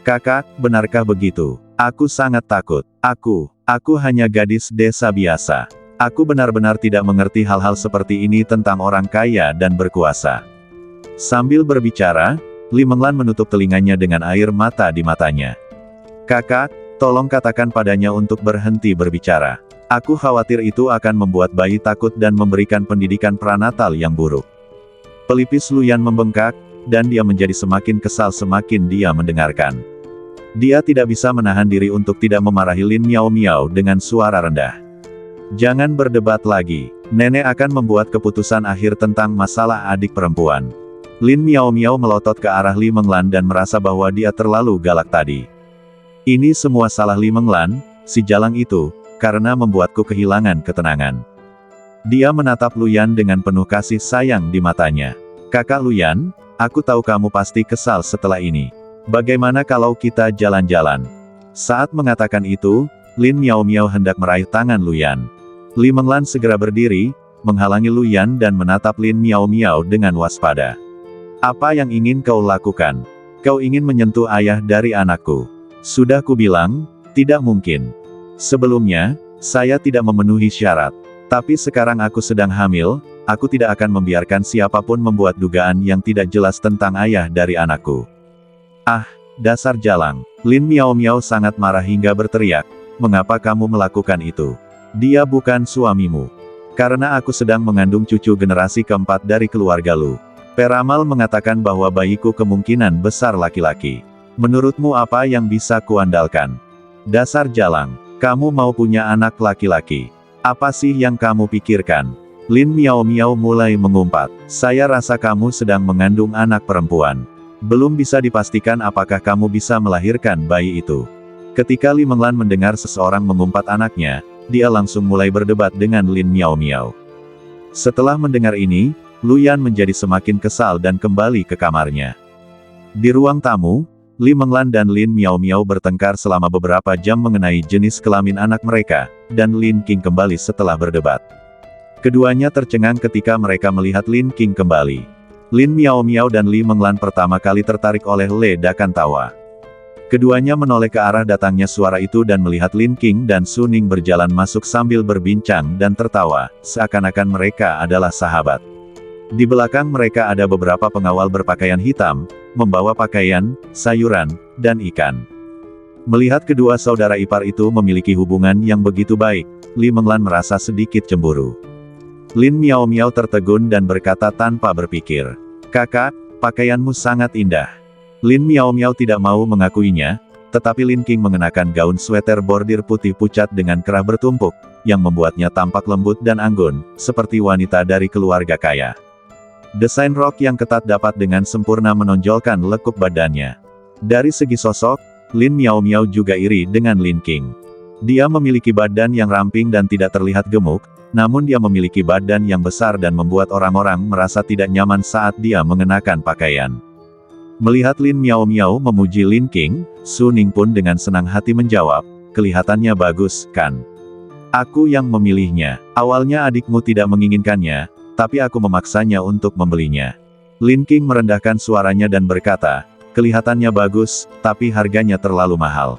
Kakak, benarkah begitu? Aku sangat takut. Aku hanya gadis desa biasa. Aku benar-benar tidak mengerti hal-hal seperti ini tentang orang kaya dan berkuasa. Sambil berbicara, Li Menglan menutup telinganya dengan air mata di matanya. Kakak, tolong katakan padanya untuk berhenti berbicara. Aku khawatir itu akan membuat bayi takut dan memberikan pendidikan pranatal yang buruk. Pelipis Luyan membengkak, dan dia menjadi semakin kesal semakin dia mendengarkan. Dia tidak bisa menahan diri untuk tidak memarahi Lin Miao Miao dengan suara rendah. Jangan berdebat lagi. Nenek akan membuat keputusan akhir tentang masalah adik perempuan. Lin Miao Miao melotot ke arah Li Menglan dan merasa bahwa dia terlalu galak tadi. Ini semua salah Li Menglan, si jalang itu, karena membuatku kehilangan ketenangan. Dia menatap Luyan dengan penuh kasih sayang di matanya. Kakak Luyan, aku tahu kamu pasti kesal setelah ini. Bagaimana kalau kita jalan-jalan? Saat mengatakan itu, Lin Miao Miao hendak meraih tangan Luyan. Li Menglan segera berdiri, menghalangi Luyan dan menatap Lin Miao Miao dengan waspada. Apa yang ingin kau lakukan? Kau ingin menyentuh ayah dari anakku? Sudah kubilang, tidak mungkin. Sebelumnya, saya tidak memenuhi syarat. Tapi sekarang aku sedang hamil, aku tidak akan membiarkan siapapun membuat dugaan yang tidak jelas tentang ayah dari anakku. Dasar jalang. Lin Miao Miao sangat marah hingga berteriak, mengapa kamu melakukan itu? Dia bukan suamimu. Karena aku sedang mengandung cucu generasi keempat dari keluarga Lu. Peramal mengatakan bahwa bayiku kemungkinan besar laki-laki. Menurutmu apa yang bisa kuandalkan? Dasar jalang. Kamu mau punya anak laki-laki. Apa sih yang kamu pikirkan? Lin Miao Miao mulai mengumpat. Saya rasa kamu sedang mengandung anak perempuan. Belum bisa dipastikan apakah kamu bisa melahirkan bayi itu. Ketika Li Menglan mendengar seseorang mengumpat anaknya, dia langsung mulai berdebat dengan Lin Miao Miao. Setelah mendengar ini, Luyan menjadi semakin kesal dan kembali ke kamarnya. Di ruang tamu, Li Menglan dan Lin Miao Miao bertengkar selama beberapa jam mengenai jenis kelamin anak mereka, dan Lin Qing kembali setelah berdebat. Keduanya tercengang ketika mereka melihat Lin Qing kembali. Lin Miao Miao dan Li Menglan pertama kali tertarik oleh ledakan tawa. Keduanya menoleh ke arah datangnya suara itu dan melihat Lin Qing dan Su Ning berjalan masuk sambil berbincang dan tertawa, seakan-akan mereka adalah sahabat. Di belakang mereka ada beberapa pengawal berpakaian hitam, membawa pakaian, sayuran, dan ikan. Melihat kedua saudara ipar itu memiliki hubungan yang begitu baik, Li Menglan merasa sedikit cemburu. Lin Miao Miao tertegun dan berkata tanpa berpikir, "Kakak, pakaianmu sangat indah." Lin Miao Miao tidak mau mengakuinya, tetapi Lin King mengenakan gaun sweater bordir putih pucat dengan kerah bertumpuk, yang membuatnya tampak lembut dan anggun, seperti wanita dari keluarga kaya. Desain rok yang ketat dapat dengan sempurna menonjolkan lekuk badannya. Dari segi sosok, Lin Miao Miao juga iri dengan Lin King. Dia memiliki badan yang ramping dan tidak terlihat gemuk, namun dia memiliki badan yang besar dan membuat orang-orang merasa tidak nyaman saat dia mengenakan pakaian. Melihat Lin Miao Miao memuji Lin King, Su Ning pun dengan senang hati menjawab, "Kelihatannya bagus, kan? Aku yang memilihnya. Awalnya adikmu tidak menginginkannya, tapi aku memaksanya untuk membelinya." Lin King merendahkan suaranya dan berkata, "Kelihatannya bagus, tapi harganya terlalu mahal."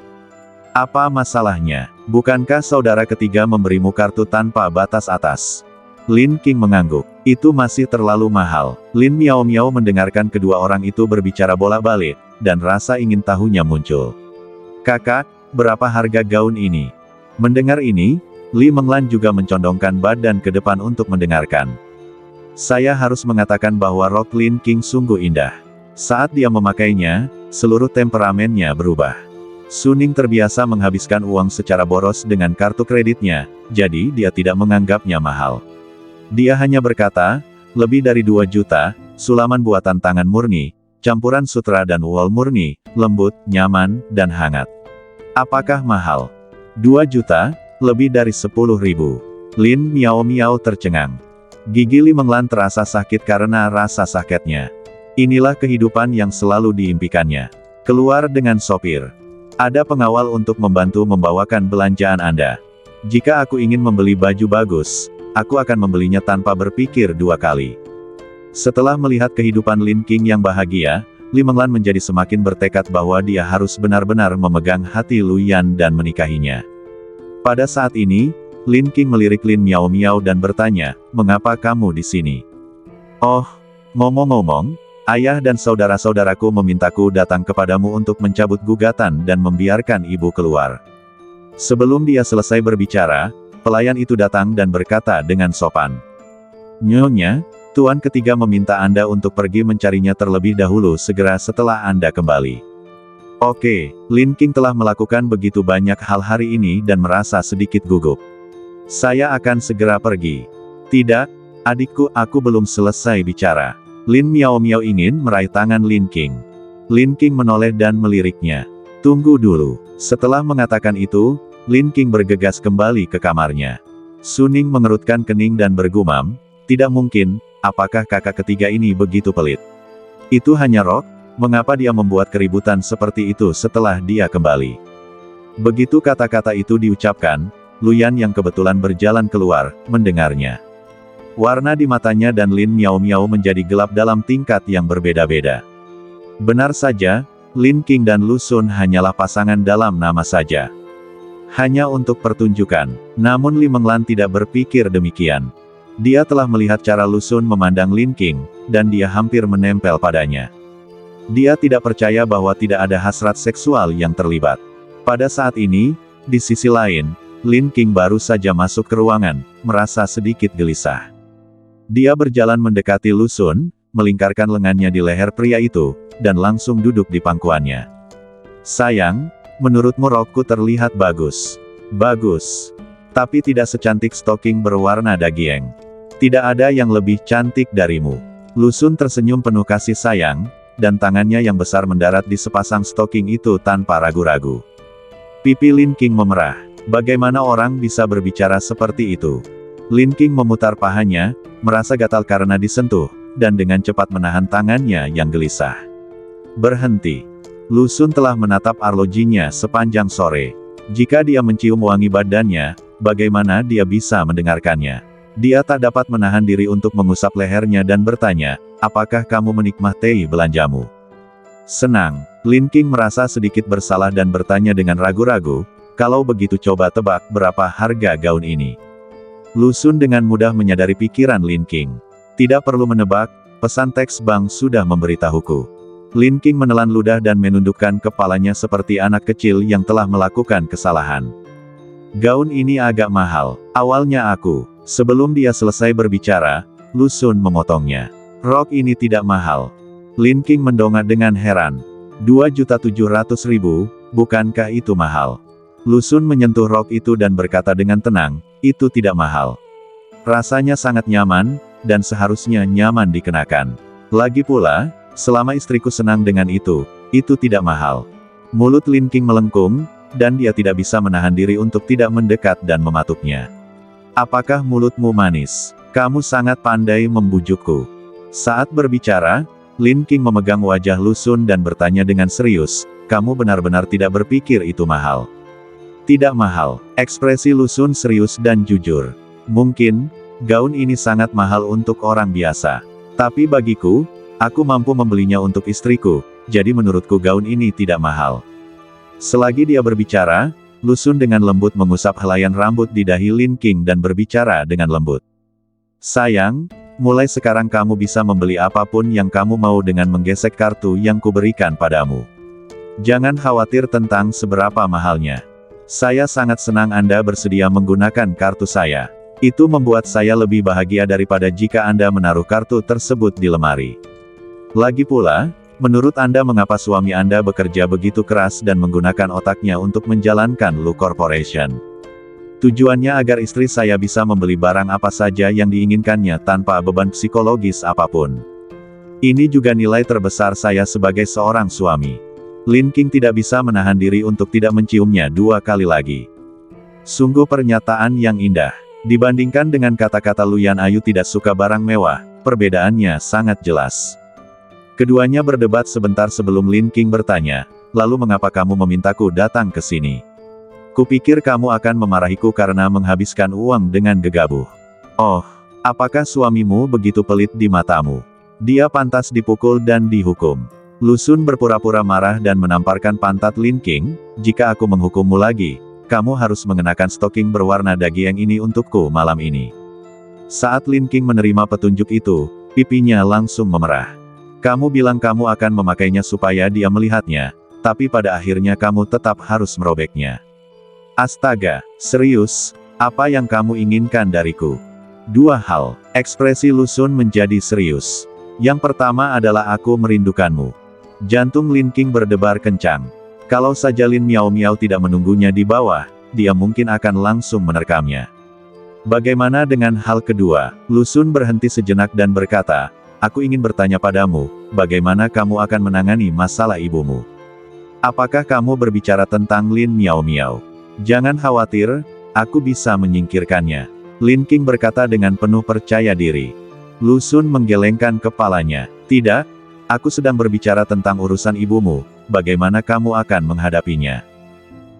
"Apa masalahnya? Bukankah saudara ketiga memberimu kartu tanpa batas atas?" Lin King mengangguk. "Itu masih terlalu mahal." Lin Miao Miao mendengarkan kedua orang itu berbicara bolak-balik, dan rasa ingin tahunya muncul. "Kakak, berapa harga gaun ini?" Mendengar ini, Li Menglan juga mencondongkan badan ke depan untuk mendengarkan. Saya harus mengatakan bahwa rok Lin King sungguh indah. Saat dia memakainya, seluruh temperamennya berubah. Su Ning terbiasa menghabiskan uang secara boros dengan kartu kreditnya, jadi dia tidak menganggapnya mahal. Dia hanya berkata, "Lebih dari 2 juta, sulaman buatan tangan murni, campuran sutra dan wool murni, lembut, nyaman, dan hangat. Apakah mahal?" 2 juta? Lebih dari 10.000. Lin Miao Miao tercengang. Gigi Li Menglan terasa sakit karena rasa sakitnya. Inilah kehidupan yang selalu diimpikannya. Keluar dengan sopir. Ada pengawal untuk membantu membawakan belanjaan Anda. Jika aku ingin membeli baju bagus, aku akan membelinya tanpa berpikir 2 kali. Setelah melihat kehidupan Lin King yang bahagia, Li Menglan menjadi semakin bertekad bahwa dia harus benar-benar memegang hati Lu Yan dan menikahinya. Pada saat ini, Lin King melirik Lin Miao Miao dan bertanya, "Mengapa kamu di sini?" "Oh, ngomong-ngomong, ayah dan saudara-saudaraku memintaku datang kepadamu untuk mencabut gugatan dan membiarkan ibu keluar." Sebelum dia selesai berbicara, pelayan itu datang dan berkata dengan sopan, "Nyonya, Tuan ketiga meminta Anda untuk pergi mencarinya terlebih dahulu segera setelah Anda kembali." Oke, Lin King telah melakukan begitu banyak hal hari ini dan merasa sedikit gugup. "Saya akan segera pergi." "Tidak, adikku, aku belum selesai bicara." Lin Miao Miao ingin meraih tangan Lin King. Lin King menoleh dan meliriknya. "Tunggu dulu." Setelah mengatakan itu, Lin King bergegas kembali ke kamarnya. Su Ning mengerutkan kening dan bergumam, "Tidak mungkin, apakah kakak ketiga ini begitu pelit? Itu hanya rok? Mengapa dia membuat keributan seperti itu setelah dia kembali?" Begitu kata-kata itu diucapkan, Lu Yan yang kebetulan berjalan keluar, mendengarnya. Warna di matanya dan Lin Miao Miao menjadi gelap dalam tingkat yang berbeda-beda. Benar saja, Lin King dan Lu Sun hanyalah pasangan dalam nama saja. Hanya untuk pertunjukan. Namun Li Menglan tidak berpikir demikian. Dia telah melihat cara Lu Sun memandang Lin King, dan dia hampir menempel padanya. Dia tidak percaya bahwa tidak ada hasrat seksual yang terlibat. Pada saat ini, di sisi lain, Lin King baru saja masuk ke ruangan, merasa sedikit gelisah. Dia berjalan mendekati Lu Sun, melingkarkan lengannya di leher pria itu, dan langsung duduk di pangkuannya. "Sayang, menurutmu rokku terlihat bagus?" "Bagus. Tapi tidak secantik stoking berwarna daging. Tidak ada yang lebih cantik darimu." Lu Sun tersenyum penuh kasih sayang, dan tangannya yang besar mendarat di sepasang stoking itu tanpa ragu-ragu. Pipi Lin King memerah. Bagaimana orang bisa berbicara seperti itu? Lin King memutar pahanya, merasa gatal karena disentuh, dan dengan cepat menahan tangannya yang gelisah. "Berhenti." Lu Sun telah menatap arlojinya sepanjang sore. Jika dia mencium wangi badannya, bagaimana dia bisa mendengarkannya? Dia tak dapat menahan diri untuk mengusap lehernya dan bertanya, "Apakah kamu menikmati belanjamu?" "Senang." Lin King merasa sedikit bersalah dan bertanya dengan ragu-ragu, "Kalau begitu coba tebak berapa harga gaun ini?" Lu Sun dengan mudah menyadari pikiran Lin King. Tidak perlu menebak, pesan teks bank sudah memberitahuku. Lin King menelan ludah dan menundukkan kepalanya seperti anak kecil yang telah melakukan kesalahan. Gaun ini agak mahal, awalnya aku. Sebelum dia selesai berbicara, Lu Xun memotongnya. Rok ini tidak mahal. Lin King mendongak dengan heran. 2.700.000, bukankah itu mahal? Lu Xun menyentuh rok itu dan berkata dengan tenang, itu tidak mahal. Rasanya sangat nyaman, dan seharusnya nyaman dikenakan. Lagi pula, selama istriku senang dengan itu tidak mahal. Mulut Lin King melengkung, dan dia tidak bisa menahan diri untuk tidak mendekat dan mematuknya. Apakah mulutmu manis? Kamu sangat pandai membujukku. Saat berbicara, Lin King memegang wajah Lu Xun dan bertanya dengan serius, kamu benar-benar tidak berpikir itu mahal? Tidak mahal. Ekspresi Lu Xun serius dan jujur. Mungkin, gaun ini sangat mahal untuk orang biasa. Tapi bagiku, aku mampu membelinya untuk istriku, jadi menurutku gaun ini tidak mahal. Selagi dia berbicara, Lu Xun dengan lembut mengusap helaian rambut di dahi Lin King dan berbicara dengan lembut. Sayang, mulai sekarang kamu bisa membeli apapun yang kamu mau dengan menggesek kartu yang kuberikan padamu. Jangan khawatir tentang seberapa mahalnya. Saya sangat senang Anda bersedia menggunakan kartu saya. Itu membuat saya lebih bahagia daripada jika Anda menaruh kartu tersebut di lemari. Lagi pula, menurut Anda mengapa suami Anda bekerja begitu keras dan menggunakan otaknya untuk menjalankan Lu Corporation? Tujuannya agar istri saya bisa membeli barang apa saja yang diinginkannya tanpa beban psikologis apapun. Ini juga nilai terbesar saya sebagai seorang suami. Lin King tidak bisa menahan diri untuk tidak menciumnya 2 kali lagi. Sungguh pernyataan yang indah. Dibandingkan dengan kata-kata Lu Yan Ayu tidak suka barang mewah, perbedaannya sangat jelas. Keduanya berdebat sebentar sebelum Lin King bertanya, lalu mengapa kamu memintaku datang ke sini? Kupikir kamu akan memarahiku karena menghabiskan uang dengan gegabah. Oh, apakah suamimu begitu pelit di matamu? Dia pantas dipukul dan dihukum. Lu Xun berpura-pura marah dan menamparkan pantat Lin King, jika aku menghukummu lagi, kamu harus mengenakan stoking berwarna daging ini untukku malam ini. Saat Lin King menerima petunjuk itu, pipinya langsung memerah. Kamu bilang kamu akan memakainya supaya dia melihatnya, tapi pada akhirnya kamu tetap harus merobeknya. Astaga, serius? Apa yang kamu inginkan dariku? 2 hal. Ekspresi Lu Xun menjadi serius. Yang pertama adalah aku merindukanmu. Jantung Lin King berdebar kencang. Kalau saja Lin Miao Miao tidak menunggunya di bawah, dia mungkin akan langsung menerkamnya. Bagaimana dengan hal kedua? Lu Xun berhenti sejenak dan berkata, aku ingin bertanya padamu, bagaimana kamu akan menangani masalah ibumu? Apakah kamu berbicara tentang Lin Miao Miao? Jangan khawatir, aku bisa menyingkirkannya. Lin King berkata dengan penuh percaya diri. Lu Xun menggelengkan kepalanya. Tidak, aku sedang berbicara tentang urusan ibumu, bagaimana kamu akan menghadapinya?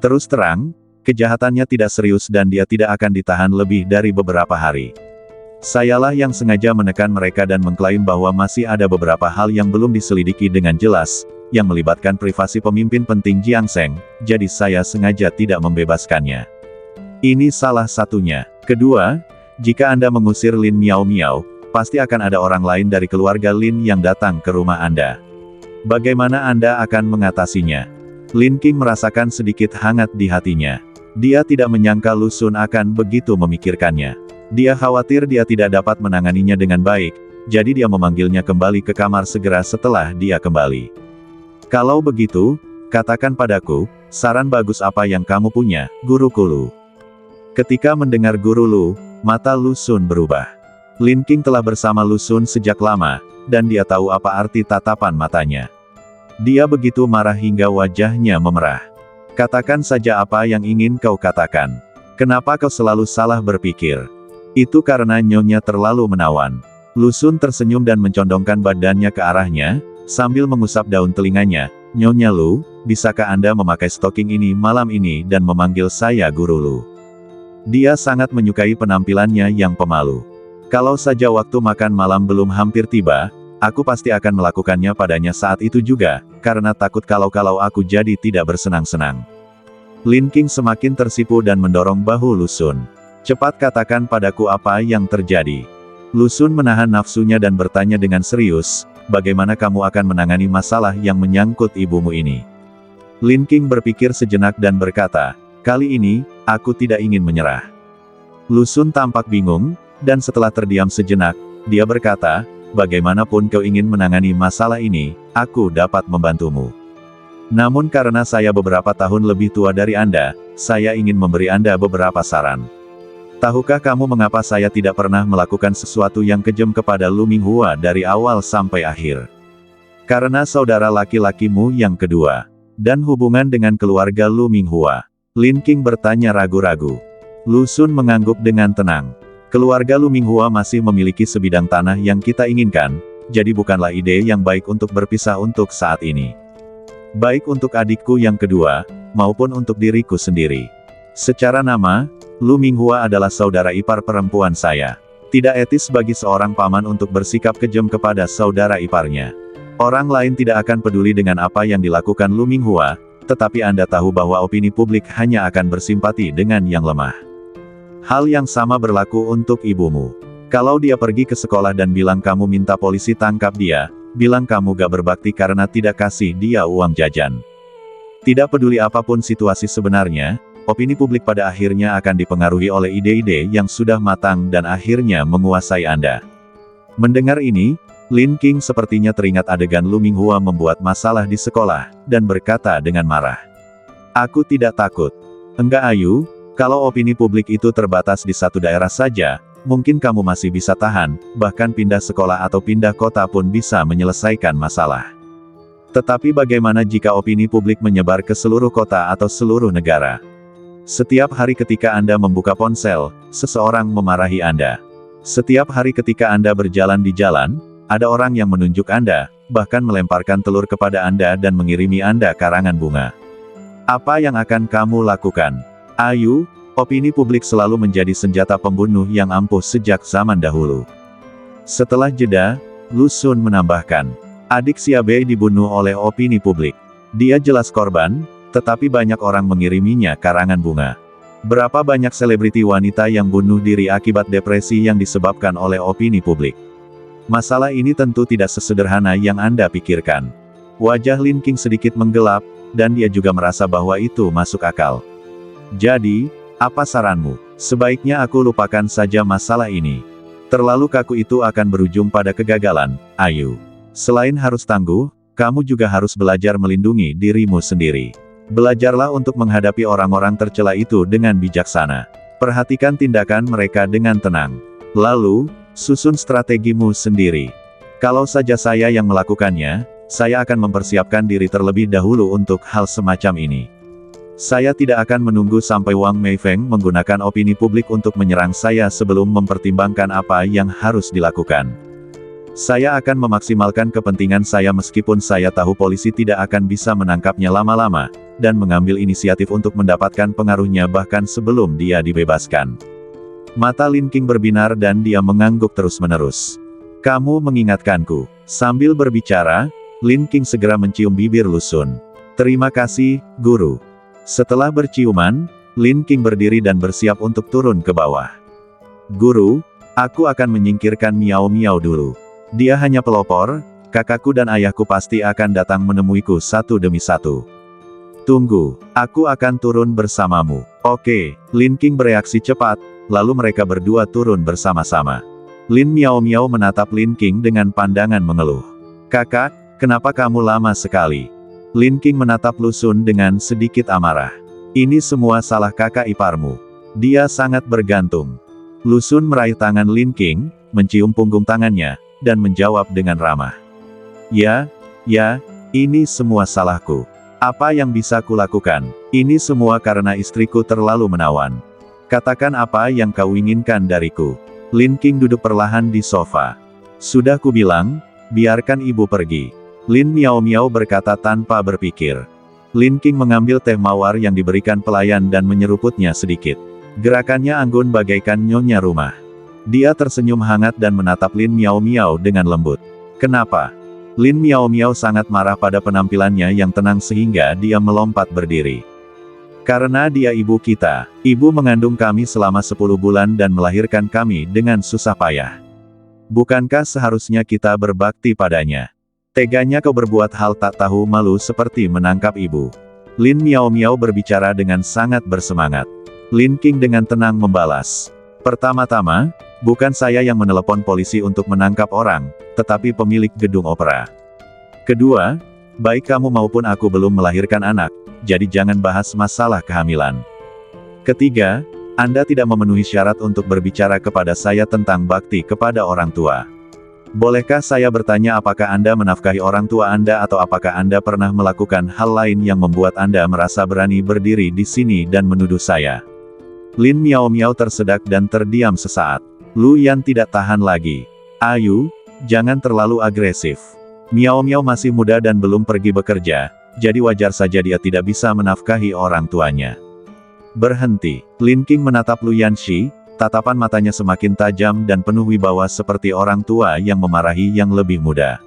Terus terang, kejahatannya tidak serius dan dia tidak akan ditahan lebih dari beberapa hari. Sayalah yang sengaja menekan mereka dan mengklaim bahwa masih ada beberapa hal yang belum diselidiki dengan jelas, yang melibatkan privasi pemimpin penting Jiangsheng, jadi saya sengaja tidak membebaskannya. Ini salah satunya. Kedua, jika Anda mengusir Lin Miao Miao, pasti akan ada orang lain dari keluarga Lin yang datang ke rumah Anda. Bagaimana Anda akan mengatasinya? Lin King merasakan sedikit hangat di hatinya. Dia tidak menyangka Lu Xun akan begitu memikirkannya. Dia khawatir dia tidak dapat menanganinya dengan baik, jadi dia memanggilnya kembali ke kamar segera setelah dia kembali. Kalau begitu, katakan padaku, saran bagus apa yang kamu punya, guruku Lu? Ketika mendengar guru Lu, mata Lu Xun berubah. Lin King telah bersama Lu Xun sejak lama, dan dia tahu apa arti tatapan matanya. Dia begitu marah hingga wajahnya memerah. Katakan saja apa yang ingin kau katakan. Kenapa kau selalu salah berpikir? Itu karena nyonya terlalu menawan. Lu Xun tersenyum dan mencondongkan badannya ke arahnya, sambil mengusap daun telinganya. Nyonya Lu, bisakah Anda memakai stoking ini malam ini dan memanggil saya guru Lu? Dia sangat menyukai penampilannya yang pemalu. Kalau saja waktu makan malam belum hampir tiba, aku pasti akan melakukannya padanya saat itu juga, karena takut kalau aku jadi tidak bersenang-senang. Lin King semakin tersipu dan mendorong bahu Lu Xun. Cepat katakan padaku apa yang terjadi. Lu Xun menahan nafsunya dan bertanya dengan serius, bagaimana kamu akan menangani masalah yang menyangkut ibumu ini? Lin King berpikir sejenak dan berkata, kali ini, aku tidak ingin menyerah. Lu Xun tampak bingung, dan setelah terdiam sejenak, dia berkata, bagaimanapun kau ingin menangani masalah ini, aku dapat membantumu. Namun karena saya beberapa tahun lebih tua dari Anda, saya ingin memberi Anda beberapa saran. Tahukah kamu mengapa saya tidak pernah melakukan sesuatu yang kejam kepada Lu Minghua dari awal sampai akhir? Karena saudara laki-lakimu yang kedua, dan hubungan dengan keluarga Lu Minghua. Lin King bertanya ragu-ragu. Lu Xun mengangguk dengan tenang. Keluarga Lu Minghua masih memiliki sebidang tanah yang kita inginkan, jadi bukanlah ide yang baik untuk berpisah untuk saat ini. Baik untuk adikku yang kedua, maupun untuk diriku sendiri. Secara nama, Lu Minghua adalah saudara ipar perempuan saya. Tidak etis bagi seorang paman untuk bersikap kejam kepada saudara iparnya. Orang lain tidak akan peduli dengan apa yang dilakukan Lu Minghua, tetapi Anda tahu bahwa opini publik hanya akan bersimpati dengan yang lemah. Hal yang sama berlaku untuk ibumu. Kalau dia pergi ke sekolah dan bilang kamu minta polisi tangkap dia, bilang kamu gak berbakti karena tidak kasih dia uang jajan. Tidak peduli apapun situasi sebenarnya, opini publik pada akhirnya akan dipengaruhi oleh ide-ide yang sudah matang dan akhirnya menguasai Anda. Mendengar ini, Lin King sepertinya teringat adegan Lu Minghua membuat masalah di sekolah, dan berkata dengan marah. Aku tidak takut. Enggak Ayu, kalau opini publik itu terbatas di satu daerah saja, mungkin kamu masih bisa tahan, bahkan pindah sekolah atau pindah kota pun bisa menyelesaikan masalah. Tetapi bagaimana jika opini publik menyebar ke seluruh kota atau seluruh negara? Setiap hari ketika Anda membuka ponsel, seseorang memarahi Anda. Setiap hari ketika Anda berjalan di jalan, ada orang yang menunjuk Anda, bahkan melemparkan telur kepada Anda dan mengirimi Anda karangan bunga. Apa yang akan kamu lakukan? Ayu, opini publik selalu menjadi senjata pembunuh yang ampuh sejak zaman dahulu. Setelah jeda, Lu Xun menambahkan, adik Xiaobei dibunuh oleh opini publik. Dia jelas korban, tetapi banyak orang mengiriminya karangan bunga. Berapa banyak selebriti wanita yang bunuh diri akibat depresi yang disebabkan oleh opini publik? Masalah ini tentu tidak sesederhana yang Anda pikirkan. Wajah Lin King sedikit menggelap, dan dia juga merasa bahwa itu masuk akal. Jadi, apa saranmu? Sebaiknya aku lupakan saja masalah ini. Terlalu kaku itu akan berujung pada kegagalan, Ayu. Selain harus tangguh, kamu juga harus belajar melindungi dirimu sendiri. Belajarlah untuk menghadapi orang-orang tercela itu dengan bijaksana. Perhatikan tindakan mereka dengan tenang. Lalu, susun strategimu sendiri. Kalau saja saya yang melakukannya, saya akan mempersiapkan diri terlebih dahulu untuk hal semacam ini. Saya tidak akan menunggu sampai Wang Meifeng menggunakan opini publik untuk menyerang saya sebelum mempertimbangkan apa yang harus dilakukan. Saya akan memaksimalkan kepentingan saya meskipun saya tahu polisi tidak akan bisa menangkapnya lama-lama, dan mengambil inisiatif untuk mendapatkan pengaruhnya bahkan sebelum dia dibebaskan. Mata Lin King berbinar dan dia mengangguk terus-menerus. Kamu mengingatkanku. Sambil berbicara, Lin King segera mencium bibir Lu Xun. Terima kasih, Guru. Setelah berciuman, Lin King berdiri dan bersiap untuk turun ke bawah. Guru, aku akan menyingkirkan Miao Miao dulu. Dia hanya pelopor, kakakku dan ayahku pasti akan datang menemuiku satu demi satu. Tunggu, aku akan turun bersamamu. Oke, Lin King bereaksi cepat, lalu mereka berdua turun bersama-sama. Lin Miao Miao menatap Lin King dengan pandangan mengeluh. Kakak, kenapa kamu lama sekali? Lin King menatap Lu Xun dengan sedikit amarah. Ini semua salah kakak iparmu. Dia sangat bergantung. Lu Xun meraih tangan Lin King, mencium punggung tangannya, dan menjawab dengan ramah. Ya, ini semua salahku. Apa yang bisa kulakukan? Ini semua karena istriku terlalu menawan. Katakan apa yang kau inginkan dariku. Lin King duduk perlahan di sofa. Sudah kubilang, biarkan ibu pergi. Lin Miao Miao berkata tanpa berpikir. Lin King mengambil teh mawar yang diberikan pelayan dan menyeruputnya sedikit. Gerakannya anggun bagaikan nyonya rumah. Dia tersenyum hangat dan menatap Lin Miao Miao dengan lembut. Kenapa? Lin Miao Miao sangat marah pada penampilannya yang tenang sehingga dia melompat berdiri. Karena dia ibu kita. Ibu mengandung kami selama 10 bulan dan melahirkan kami dengan susah payah. Bukankah seharusnya kita berbakti padanya? Teganya kau berbuat hal tak tahu malu seperti menangkap ibu. Lin Miao Miao berbicara dengan sangat bersemangat. Lin Qing dengan tenang membalas. Pertama-tama, bukan saya yang menelepon polisi untuk menangkap orang, tetapi pemilik gedung opera. Kedua, baik kamu maupun aku belum melahirkan anak, jadi jangan bahas masalah kehamilan. Ketiga, Anda tidak memenuhi syarat untuk berbicara kepada saya tentang bakti kepada orang tua. Bolehkah saya bertanya apakah Anda menafkahi orang tua Anda atau apakah Anda pernah melakukan hal lain yang membuat Anda merasa berani berdiri di sini dan menuduh saya? Lin Miao Miao tersedak dan terdiam sesaat. Lu Yan tidak tahan lagi. Ayu, jangan terlalu agresif. Miao Miao masih muda dan belum pergi bekerja, jadi wajar saja dia tidak bisa menafkahi orang tuanya. Berhenti. Lin Qing menatap Lu Yanxi, tatapan matanya semakin tajam dan penuh wibawa seperti orang tua yang memarahi yang lebih muda.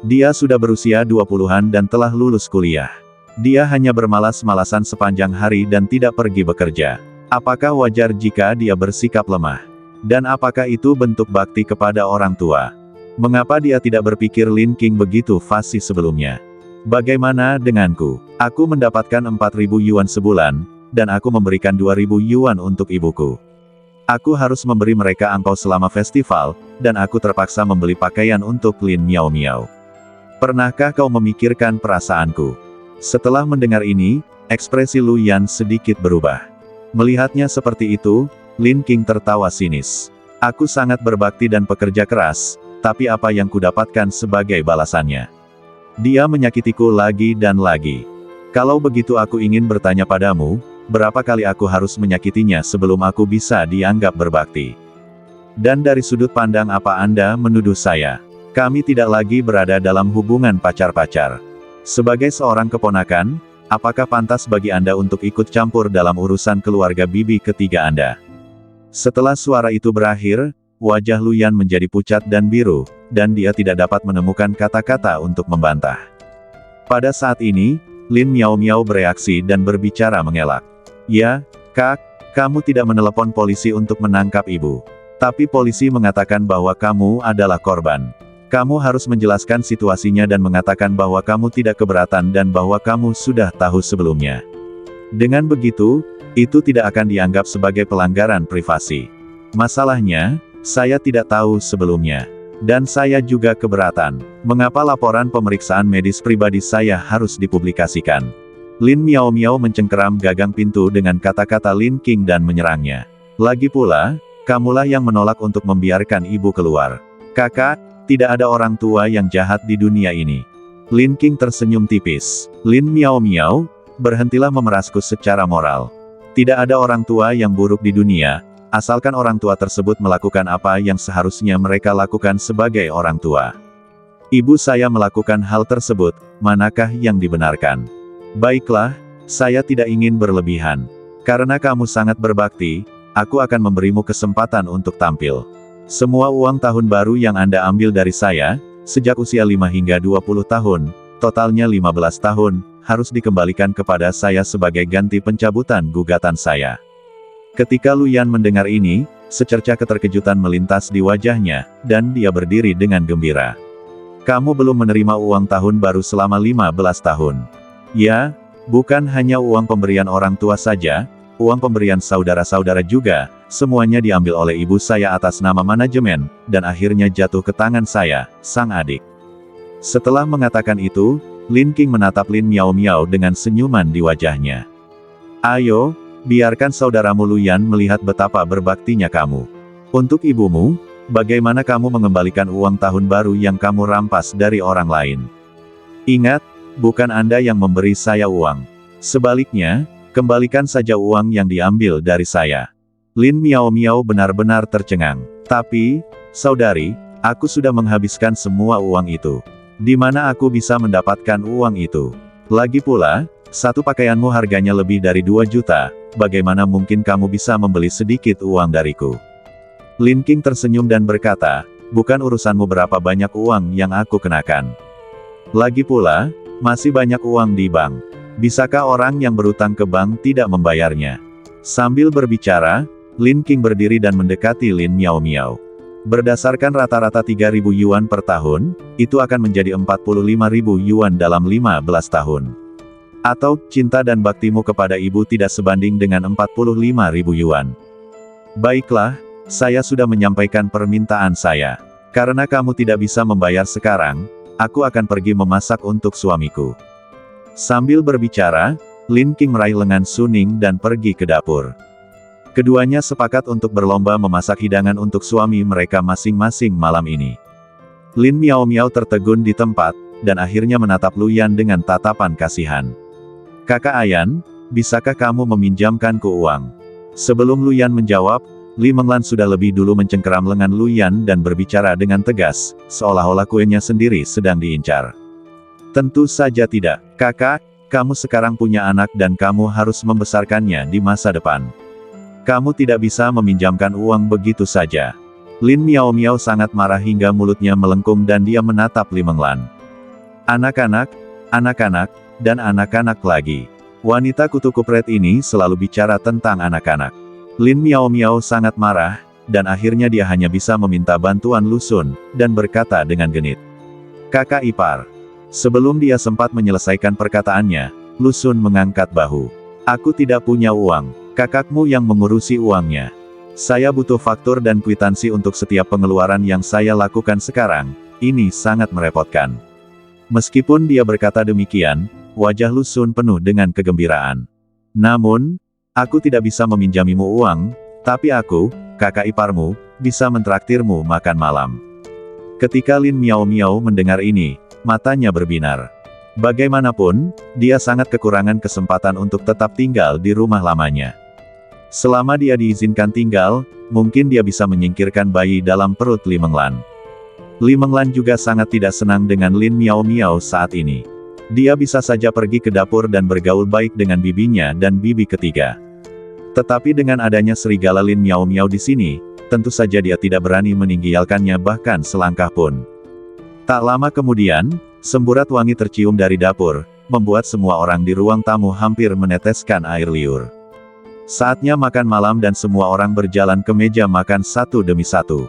Dia sudah berusia 20-an dan telah lulus kuliah. Dia hanya bermalas-malasan sepanjang hari dan tidak pergi bekerja. Apakah wajar jika dia bersikap lemah? Dan apakah itu bentuk bakti kepada orang tua? Mengapa dia tidak berpikir Lin Qing begitu fasih sebelumnya? Bagaimana denganku? Aku mendapatkan 4.000 yuan sebulan, dan aku memberikan 2.000 yuan untuk ibuku. Aku harus memberi mereka angpau selama festival, dan aku terpaksa membeli pakaian untuk Lin Miao Miao. Pernahkah kau memikirkan perasaanku? Setelah mendengar ini, ekspresi Lu Yan sedikit berubah. Melihatnya seperti itu, Lin Qing tertawa sinis. Aku sangat berbakti dan pekerja keras, tapi apa yang kudapatkan sebagai balasannya? Dia menyakitiku lagi dan lagi. Kalau begitu aku ingin bertanya padamu, berapa kali aku harus menyakitinya sebelum aku bisa dianggap berbakti? Dan dari sudut pandang apa Anda menuduh saya? Kami tidak lagi berada dalam hubungan pacar-pacar. Sebagai seorang keponakan, apakah pantas bagi Anda untuk ikut campur dalam urusan keluarga bibi ketiga Anda? Setelah suara itu berakhir, wajah Lu Yan menjadi pucat dan biru, dan dia tidak dapat menemukan kata-kata untuk membantah. Pada saat ini, Lin Miao Miao bereaksi dan berbicara mengelak. Ya, Kak, kamu tidak menelepon polisi untuk menangkap ibu. Tapi polisi mengatakan bahwa kamu adalah korban. Kamu harus menjelaskan situasinya dan mengatakan bahwa kamu tidak keberatan dan bahwa kamu sudah tahu sebelumnya. Dengan begitu, itu tidak akan dianggap sebagai pelanggaran privasi. Masalahnya, saya tidak tahu sebelumnya. Dan saya juga keberatan. Mengapa laporan pemeriksaan medis pribadi saya harus dipublikasikan? Lin Miao Miao mencengkeram gagang pintu dengan kata-kata Lin Qing dan menyerangnya. Lagi pula, kamulah yang menolak untuk membiarkan ibu keluar. Kakak, tidak ada orang tua yang jahat di dunia ini. Lin Qing tersenyum tipis. Lin Miao Miao, berhentilah memerasku secara moral. Tidak ada orang tua yang buruk di dunia, asalkan orang tua tersebut melakukan apa yang seharusnya mereka lakukan sebagai orang tua. Ibu saya melakukan hal tersebut, manakah yang dibenarkan? Baiklah, saya tidak ingin berlebihan. Karena kamu sangat berbakti, aku akan memberimu kesempatan untuk tampil. Semua uang tahun baru yang Anda ambil dari saya, sejak usia 5 hingga 20 tahun, totalnya 15 tahun, harus dikembalikan kepada saya sebagai ganti pencabutan gugatan saya. Ketika Lu Yan mendengar ini, secerca keterkejutan melintas di wajahnya, dan dia berdiri dengan gembira. Kamu belum menerima uang tahun baru selama 15 tahun. Ya, bukan hanya uang pemberian orang tua saja, uang pemberian saudara-saudara juga, semuanya diambil oleh ibu saya atas nama manajemen, dan akhirnya jatuh ke tangan saya, sang adik. Setelah mengatakan itu, Lin Qing menatap Lin Miao Miao dengan senyuman di wajahnya. Ayo, biarkan saudaramu Lu Yan melihat betapa berbaktinya kamu. Untuk ibumu, bagaimana kamu mengembalikan uang tahun baru yang kamu rampas dari orang lain? Ingat, bukan Anda yang memberi saya uang. Sebaliknya, kembalikan saja uang yang diambil dari saya. Lin Miao Miao benar-benar tercengang. Tapi, saudari, aku sudah menghabiskan semua uang itu. Di mana aku bisa mendapatkan uang itu? Lagi pula, satu pakaianmu harganya lebih dari 2 juta, bagaimana mungkin kamu bisa membeli sedikit uang dariku? Lin Qing tersenyum dan berkata, bukan urusanmu berapa banyak uang yang aku kenakan. Lagi pula, masih banyak uang di bank. Bisakah orang yang berutang ke bank tidak membayarnya? Sambil berbicara, Lin Qing berdiri dan mendekati Lin Miao Miao. Berdasarkan rata-rata 3.000 yuan per tahun, itu akan menjadi 45.000 yuan dalam 15 tahun. Atau, cinta dan baktimu kepada ibu tidak sebanding dengan 45.000 yuan. Baiklah, saya sudah menyampaikan permintaan saya. Karena kamu tidak bisa membayar sekarang, aku akan pergi memasak untuk suamiku. Sambil berbicara, Lin Qing meraih lengan Suning dan pergi ke dapur. Keduanya sepakat untuk berlomba memasak hidangan untuk suami mereka masing-masing malam ini. Lin Miao Miao tertegun di tempat, dan akhirnya menatap Luyan dengan tatapan kasihan. Kakak Ayan, bisakah kamu meminjamkanku uang? Sebelum Luyan menjawab, Li Menglan sudah lebih dulu mencengkeram lengan Luyan dan berbicara dengan tegas, seolah-olah kuenya sendiri sedang diincar. Tentu saja tidak, kakak, kamu sekarang punya anak dan kamu harus membesarkannya di masa depan. Kamu tidak bisa meminjamkan uang begitu saja. Lin Miao Miao sangat marah hingga mulutnya melengkung dan dia menatap Li Menglan. Anak-anak, anak-anak, dan anak-anak lagi. Wanita kutu kupret ini selalu bicara tentang anak-anak. Lin Miao Miao sangat marah, dan akhirnya dia hanya bisa meminta bantuan Lu Xun, dan berkata dengan genit. Kakak ipar. Sebelum dia sempat menyelesaikan perkataannya, Lu Xun mengangkat bahu. Aku tidak punya uang. Kakakmu yang mengurusi uangnya. Saya butuh faktur dan kwitansi untuk setiap pengeluaran yang saya lakukan sekarang, ini sangat merepotkan. Meskipun dia berkata demikian, wajah Lu Xun penuh dengan kegembiraan. Namun, aku tidak bisa meminjamimu uang, tapi aku, kakak iparmu, bisa mentraktirmu makan malam. Ketika Lin Miao Miao mendengar ini, matanya berbinar. Bagaimanapun, dia sangat kekurangan kesempatan untuk tetap tinggal di rumah lamanya. Selama dia diizinkan tinggal, mungkin dia bisa menyingkirkan bayi dalam perut Li Menglan. Li Menglan juga sangat tidak senang dengan Lin Miao Miao saat ini. Dia bisa saja pergi ke dapur dan bergaul baik dengan bibinya dan bibi ketiga. Tetapi dengan adanya serigala Lin Miao Miao di sini, tentu saja dia tidak berani meninggalkannya bahkan selangkah pun. Tak lama kemudian, semburat wangi tercium dari dapur, membuat semua orang di ruang tamu hampir meneteskan air liur. Saatnya makan malam dan semua orang berjalan ke meja makan satu demi satu.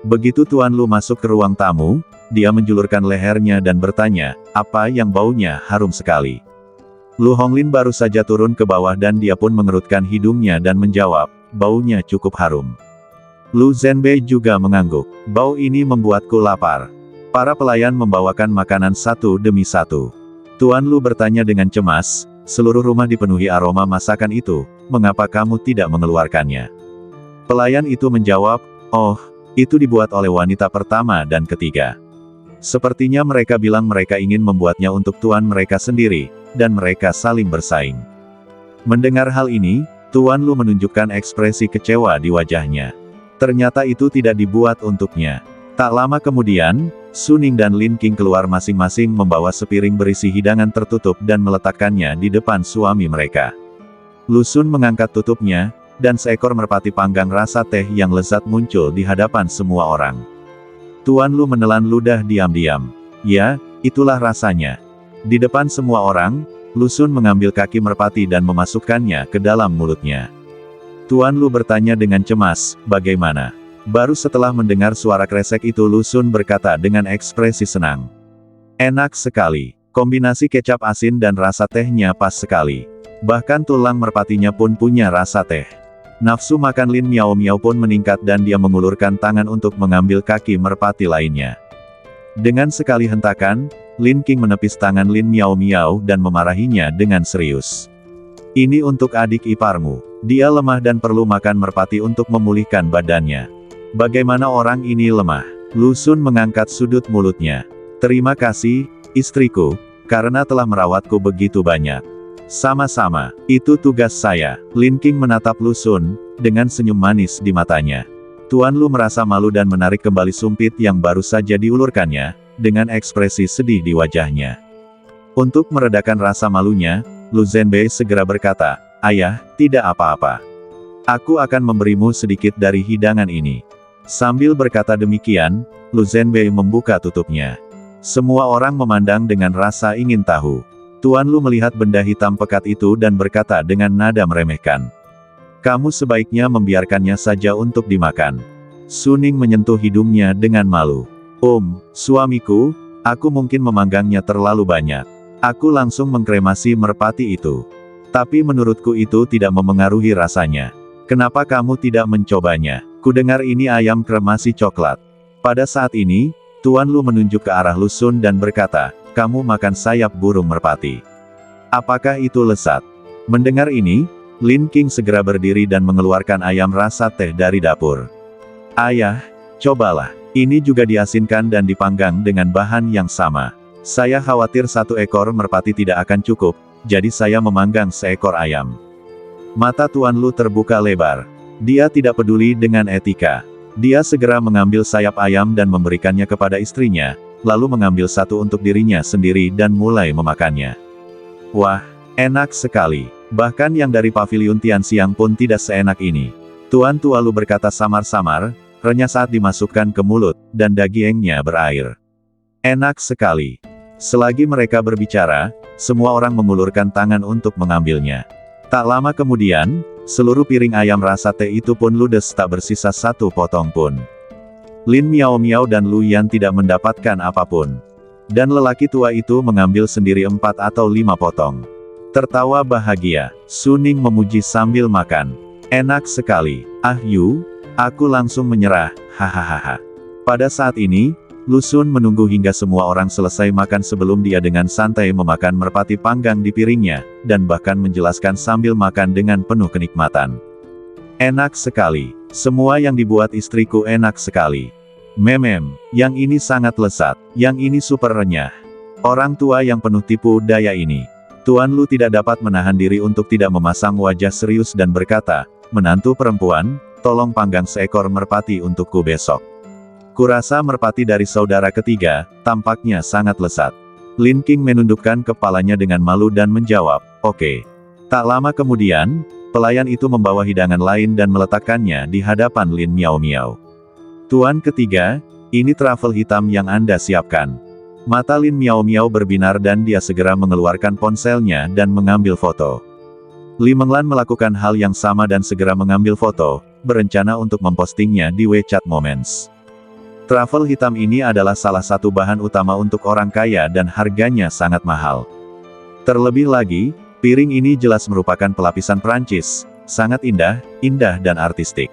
Begitu Tuan Lu masuk ke ruang tamu, dia menjulurkan lehernya dan bertanya, apa yang baunya harum sekali. Lu Honglin baru saja turun ke bawah dan dia pun mengerutkan hidungnya dan menjawab, baunya cukup harum. Lu Zhenbei juga mengangguk, bau ini membuatku lapar. Para pelayan membawakan makanan satu demi satu. Tuan Lu bertanya dengan cemas, seluruh rumah dipenuhi aroma masakan itu, mengapa kamu tidak mengeluarkannya? Pelayan itu menjawab, oh, itu dibuat oleh wanita pertama dan ketiga. Sepertinya mereka bilang mereka ingin membuatnya untuk tuan mereka sendiri, dan mereka saling bersaing. Mendengar hal ini, Tuan Lu menunjukkan ekspresi kecewa di wajahnya. Ternyata itu tidak dibuat untuknya. Tak lama kemudian, Suning dan Lin Qing keluar masing-masing membawa sepiring berisi hidangan tertutup dan meletakkannya di depan suami mereka. Lu Xun mengangkat tutupnya, dan seekor merpati panggang rasa teh yang lezat muncul di hadapan semua orang. Tuan Lu menelan ludah diam-diam. Ya, itulah rasanya. Di depan semua orang, Lu Xun mengambil kaki merpati dan memasukkannya ke dalam mulutnya. Tuan Lu bertanya dengan cemas, bagaimana? Baru setelah mendengar suara kresek itu Lu Xun berkata dengan ekspresi senang. Enak sekali. Kombinasi kecap asin dan rasa tehnya pas sekali. Bahkan tulang merpatinya pun punya rasa teh. Nafsu makan Lin Miao Miao pun meningkat dan dia mengulurkan tangan untuk mengambil kaki merpati lainnya. Dengan sekali hentakan, Lin Qing menepis tangan Lin Miao Miao dan memarahinya dengan serius. Ini untuk adik iparmu. Dia lemah dan perlu makan merpati untuk memulihkan badannya. Bagaimana orang ini lemah? Lu Xun mengangkat sudut mulutnya. Terima kasih, istriku, karena telah merawatku begitu banyak. Sama-sama, itu tugas saya. Lin Qing menatap Lu Xun, dengan senyum manis di matanya. Tuan Lu merasa malu dan menarik kembali sumpit yang baru saja diulurkannya, dengan ekspresi sedih di wajahnya. Untuk meredakan rasa malunya, Lu Zhenbei segera berkata, ayah, tidak apa-apa. Aku akan memberimu sedikit dari hidangan ini. Sambil berkata demikian, Lu Zhenbei membuka tutupnya. Semua orang memandang dengan rasa ingin tahu. Tuan Lu melihat benda hitam pekat itu dan berkata dengan nada meremehkan. Kamu sebaiknya membiarkannya saja untuk dimakan. Suning menyentuh hidungnya dengan malu. Suamiku, aku mungkin memanggangnya terlalu banyak. Aku langsung mengkremasi merpati itu. Tapi menurutku itu tidak memengaruhi rasanya. Kenapa kamu tidak mencobanya? Kudengar ini ayam kremasi coklat. Pada saat ini, Tuan Lu menunjuk ke arah Lu Xun dan berkata, kamu makan sayap burung merpati. Apakah itu lezat? Mendengar ini, Lin King segera berdiri dan mengeluarkan ayam rasa teh dari dapur. Ayah, cobalah. Ini juga diasinkan dan dipanggang dengan bahan yang sama. Saya khawatir satu ekor merpati tidak akan cukup, jadi saya memanggang seekor ayam. Mata Tuan Lu terbuka lebar. Dia tidak peduli dengan etika. Dia segera mengambil sayap ayam dan memberikannya kepada istrinya, lalu mengambil satu untuk dirinya sendiri dan mulai memakannya. Wah, enak sekali. Bahkan yang dari paviliun Tianxiang pun tidak seenak ini. Tuan Tua Lu berkata samar-samar, renyah saat dimasukkan ke mulut, dan dagingnya berair. Enak sekali. Selagi mereka berbicara, semua orang mengulurkan tangan untuk mengambilnya. Tak lama kemudian, seluruh piring ayam rasa teh itu pun ludes tak bersisa satu potong pun. Lin Miao Miao dan Lu Yan tidak mendapatkan apapun. Dan lelaki tua itu mengambil sendiri 4 atau 5 potong. Tertawa bahagia, Suning memuji sambil makan. Enak sekali. Ah Yu, aku langsung menyerah, hahaha. Pada saat ini, Lu Xun menunggu hingga semua orang selesai makan sebelum dia dengan santai memakan merpati panggang di piringnya, dan bahkan menjelaskan sambil makan dengan penuh kenikmatan. Enak sekali. Semua yang dibuat istriku enak sekali. Memem, yang ini sangat lezat, yang ini super renyah. Orang tua yang penuh tipu daya ini. Tuan Lu tidak dapat menahan diri untuk tidak memasang wajah serius dan berkata, menantu perempuan, tolong panggang seekor merpati untukku besok. Kurasa merpati dari saudara ketiga, tampaknya sangat lezat. Lin King menundukkan kepalanya dengan malu dan menjawab, oke. Tak lama kemudian, pelayan itu membawa hidangan lain dan meletakkannya di hadapan Lin Miao Miao. Tuan ketiga, ini trafel hitam yang Anda siapkan. Mata Lin Miao Miao berbinar dan dia segera mengeluarkan ponselnya dan mengambil foto. Li Menglan melakukan hal yang sama dan segera mengambil foto, berencana untuk mempostingnya di WeChat Moments. Trafel hitam ini adalah salah satu bahan utama untuk orang kaya dan harganya sangat mahal. Terlebih lagi, piring ini jelas merupakan pelapisan Prancis, sangat indah, dan artistik.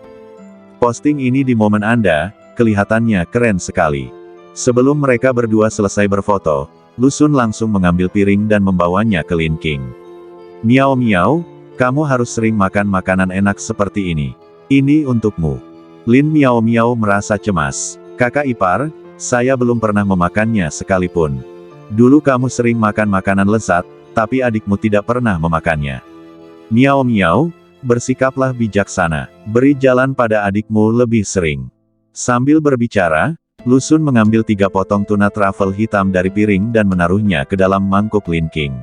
Posting ini di momen Anda, kelihatannya keren sekali. Sebelum mereka berdua selesai berfoto, Lu Xun langsung mengambil piring dan membawanya ke Lin King. Miao Miao, kamu harus sering makan makanan enak seperti ini. Ini untukmu. Lin Miao Miao merasa cemas. Kakak ipar, saya belum pernah memakannya sekalipun. Dulu kamu sering makan makanan lezat, tapi adikmu tidak pernah memakannya. Miao Miao, bersikaplah bijaksana. Beri jalan pada adikmu lebih sering. Sambil berbicara, Lu Xun mengambil 3 potong tuna trafel hitam dari piring dan menaruhnya ke dalam mangkuk Lin King.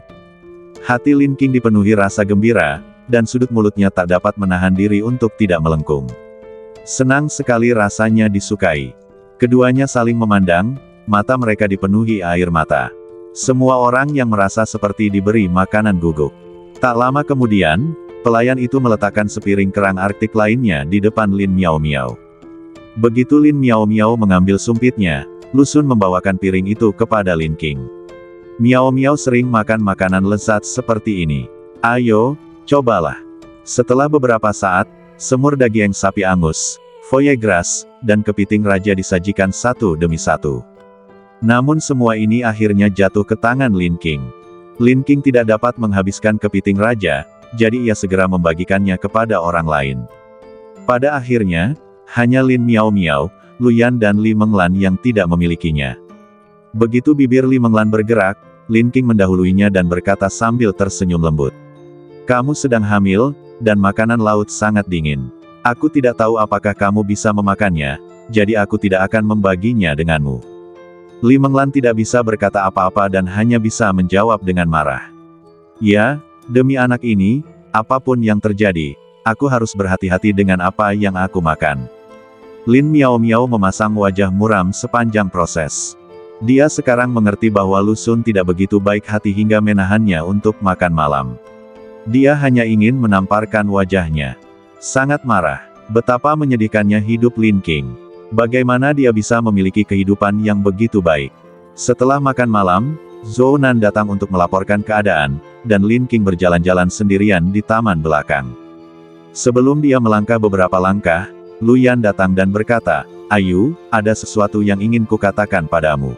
Hati Lin King dipenuhi rasa gembira, dan sudut mulutnya tak dapat menahan diri untuk tidak melengkung. Senang sekali rasanya disukai. Keduanya saling memandang, mata mereka dipenuhi air mata. Semua orang yang merasa seperti diberi makanan guguk. Tak lama kemudian, pelayan itu meletakkan sepiring kerang arktik lainnya di depan Lin Miao Miao. Begitu Lin Miao Miao mengambil sumpitnya, Lu Xun membawakan piring itu kepada Lin King. Miao Miao sering makan makanan lezat seperti ini. Ayo, cobalah. Setelah beberapa saat, semur daging sapi angus, foie gras, dan kepiting raja disajikan satu demi satu. Namun semua ini akhirnya jatuh ke tangan Lin King. Lin King tidak dapat menghabiskan kepiting raja, jadi ia segera membagikannya kepada orang lain. Pada akhirnya, hanya Lin Miao Miao, Lu Yan dan Li Menglan yang tidak memilikinya. Begitu bibir Li Menglan bergerak, Lin King mendahuluinya dan berkata sambil tersenyum lembut. Kamu sedang hamil, dan makanan laut sangat dingin. Aku tidak tahu apakah kamu bisa memakannya, jadi aku tidak akan membaginya denganmu. Li Menglan tidak bisa berkata apa-apa dan hanya bisa menjawab dengan marah. Ya, demi anak ini, apapun yang terjadi, aku harus berhati-hati dengan apa yang aku makan. Lin Miao Miao memasang wajah muram sepanjang proses. Dia sekarang mengerti bahwa Lu Xun tidak begitu baik hati hingga menahannya untuk makan malam. Dia hanya ingin menamparkan wajahnya. Sangat marah. Betapa menyedihkannya hidup Lin King. Bagaimana dia bisa memiliki kehidupan yang begitu baik? Setelah makan malam, Zhou Nan datang untuk melaporkan keadaan, dan Lin Qing berjalan-jalan sendirian di taman belakang. Sebelum dia melangkah beberapa langkah, Lu Yan datang dan berkata, "Ayu, ada sesuatu yang ingin kukatakan padamu."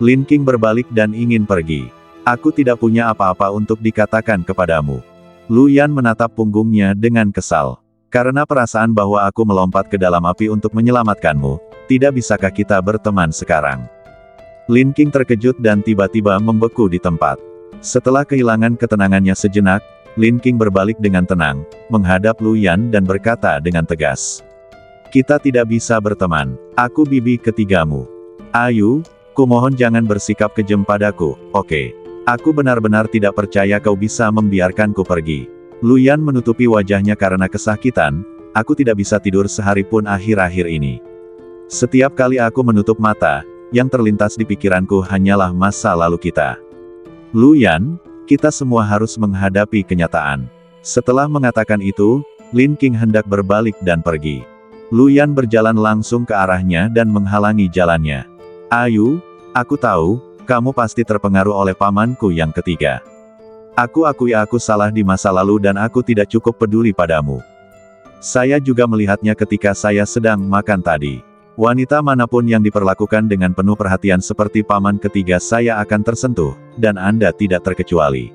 Lin Qing berbalik dan ingin pergi. "Aku tidak punya apa-apa untuk dikatakan kepadamu." Lu Yan menatap punggungnya dengan kesal. "Karena perasaan bahwa aku melompat ke dalam api untuk menyelamatkanmu, tidak bisakah kita berteman sekarang?" Lin Qing terkejut dan tiba-tiba membeku di tempat. Setelah kehilangan ketenangannya sejenak, Lin Qing berbalik dengan tenang, menghadap Lu Yan dan berkata dengan tegas, "Kita tidak bisa berteman. Aku bibi ketigamu. Ayu, kumohon jangan bersikap kejam padaku, oke? Aku benar-benar tidak percaya kau bisa membiarkanku pergi." Lu Yan menutupi wajahnya karena kesakitan. "Aku tidak bisa tidur sehari pun akhir-akhir ini. Setiap kali aku menutup mata, yang terlintas di pikiranku hanyalah masa lalu kita. Lu Yan, kita semua harus menghadapi kenyataan." Setelah mengatakan itu, Lin Qing hendak berbalik dan pergi. Lu Yan berjalan langsung ke arahnya dan menghalangi jalannya. "Ayu, aku tahu, kamu pasti terpengaruh oleh pamanku yang ketiga. Aku akui aku salah di masa lalu dan aku tidak cukup peduli padamu. Saya juga melihatnya ketika saya sedang makan tadi. Wanita manapun yang diperlakukan dengan penuh perhatian seperti paman ketiga saya akan tersentuh, dan Anda tidak terkecuali."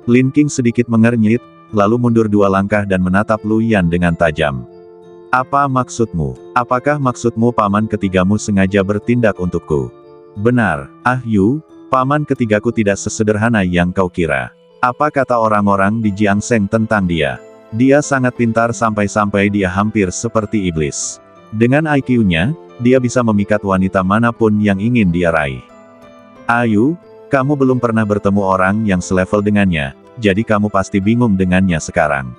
Lin Qing sedikit mengernyit, lalu mundur 2 langkah dan menatap Lu Yan dengan tajam. "Apa maksudmu? Apakah maksudmu paman ketigamu sengaja bertindak untukku?" "Benar, Yu, paman ketigaku tidak sesederhana yang kau kira. Apa kata orang-orang di Jiangseng tentang dia? Dia sangat pintar sampai-sampai dia hampir seperti iblis. Dengan IQ-nya, dia bisa memikat wanita manapun yang ingin dia raih. Ayu, kamu belum pernah bertemu orang yang selevel dengannya, jadi kamu pasti bingung dengannya sekarang.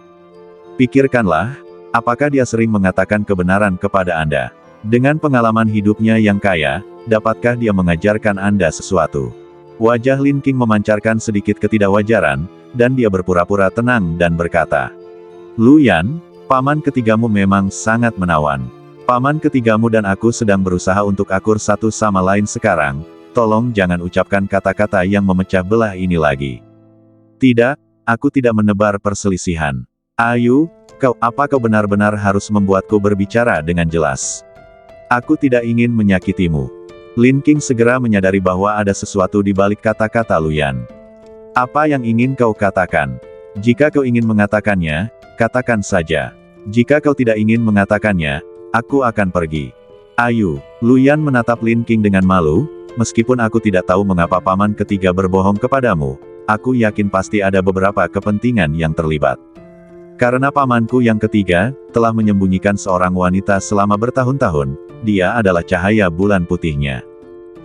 Pikirkanlah, apakah dia sering mengatakan kebenaran kepada Anda? Dengan pengalaman hidupnya yang kaya, dapatkah dia mengajarkan Anda sesuatu?" Wajah Lin Qing memancarkan sedikit ketidakwajaran, dan dia berpura-pura tenang dan berkata, "Lu Yan, paman ketigamu memang sangat menawan. Paman ketigamu dan aku sedang berusaha untuk akur satu sama lain sekarang, tolong jangan ucapkan kata-kata yang memecah belah ini lagi." "Tidak, aku tidak menebar perselisihan. Ayu, apa kau benar-benar harus membuatku berbicara dengan jelas? Aku tidak ingin menyakitimu." Lin Qing segera menyadari bahwa ada sesuatu di balik kata-kata Lu Yan. "Apa yang ingin kau katakan? Jika kau ingin mengatakannya, katakan saja. Jika kau tidak ingin mengatakannya, aku akan pergi." "Ayu." Lu Yan menatap Lin Qing dengan malu, "Meskipun aku tidak tahu mengapa paman ketiga berbohong kepadamu, aku yakin pasti ada beberapa kepentingan yang terlibat. Karena pamanku yang ketiga, telah menyembunyikan seorang wanita selama bertahun-tahun, dia adalah cahaya bulan putihnya.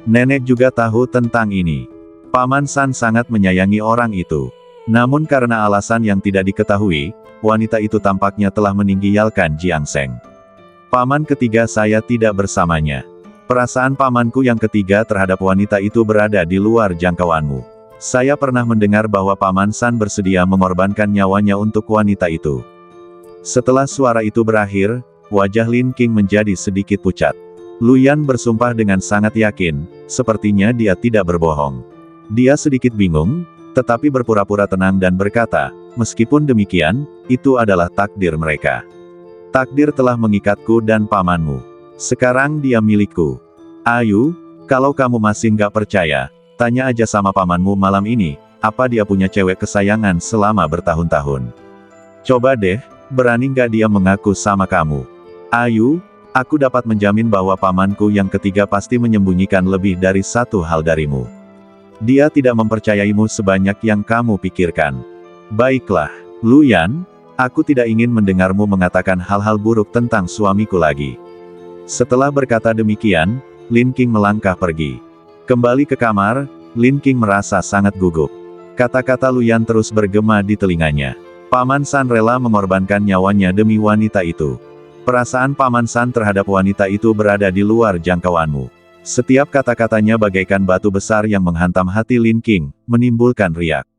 Nenek juga tahu tentang ini. Paman San sangat menyayangi orang itu. Namun karena alasan yang tidak diketahui, wanita itu tampaknya telah meninggalkan Jiangseng. Paman ketiga saya tidak bersamanya. Perasaan pamanku yang ketiga terhadap wanita itu berada di luar jangkauanmu. Saya pernah mendengar bahwa Paman San bersedia mengorbankan nyawanya untuk wanita itu." Setelah suara itu berakhir, wajah Lin Qing menjadi sedikit pucat. Lu Yan bersumpah dengan sangat yakin, sepertinya dia tidak berbohong. Dia sedikit bingung, tetapi berpura-pura tenang dan berkata, "Meskipun demikian, itu adalah takdir mereka. Takdir telah mengikatku dan pamanmu. Sekarang dia milikku. Ayu, kalau kamu masih nggak percaya, tanya aja sama pamanmu malam ini, apa dia punya cewek kesayangan selama bertahun-tahun. Coba deh, berani nggak dia mengaku sama kamu? Ayu, aku dapat menjamin bahwa pamanku yang ketiga pasti menyembunyikan lebih dari satu hal darimu. Dia tidak mempercayaimu sebanyak yang kamu pikirkan." "Baiklah, Lu Yan, aku tidak ingin mendengarmu mengatakan hal-hal buruk tentang suamiku lagi." Setelah berkata demikian, Lin Qing melangkah pergi. Kembali ke kamar, Lin Qing merasa sangat gugup. Kata-kata Lu Yan terus bergema di telinganya. Paman San rela mengorbankan nyawanya demi wanita itu. Perasaan Paman San terhadap wanita itu berada di luar jangkauanmu. Setiap kata-katanya bagaikan batu besar yang menghantam hati Lin Qing, menimbulkan riak.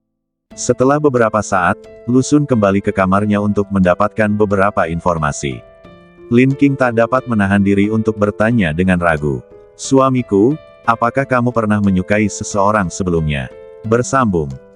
Setelah beberapa saat, Lu Xun kembali ke kamarnya untuk mendapatkan beberapa informasi. Lin King tak dapat menahan diri untuk bertanya dengan ragu. Suamiku, apakah kamu pernah menyukai seseorang sebelumnya? Bersambung.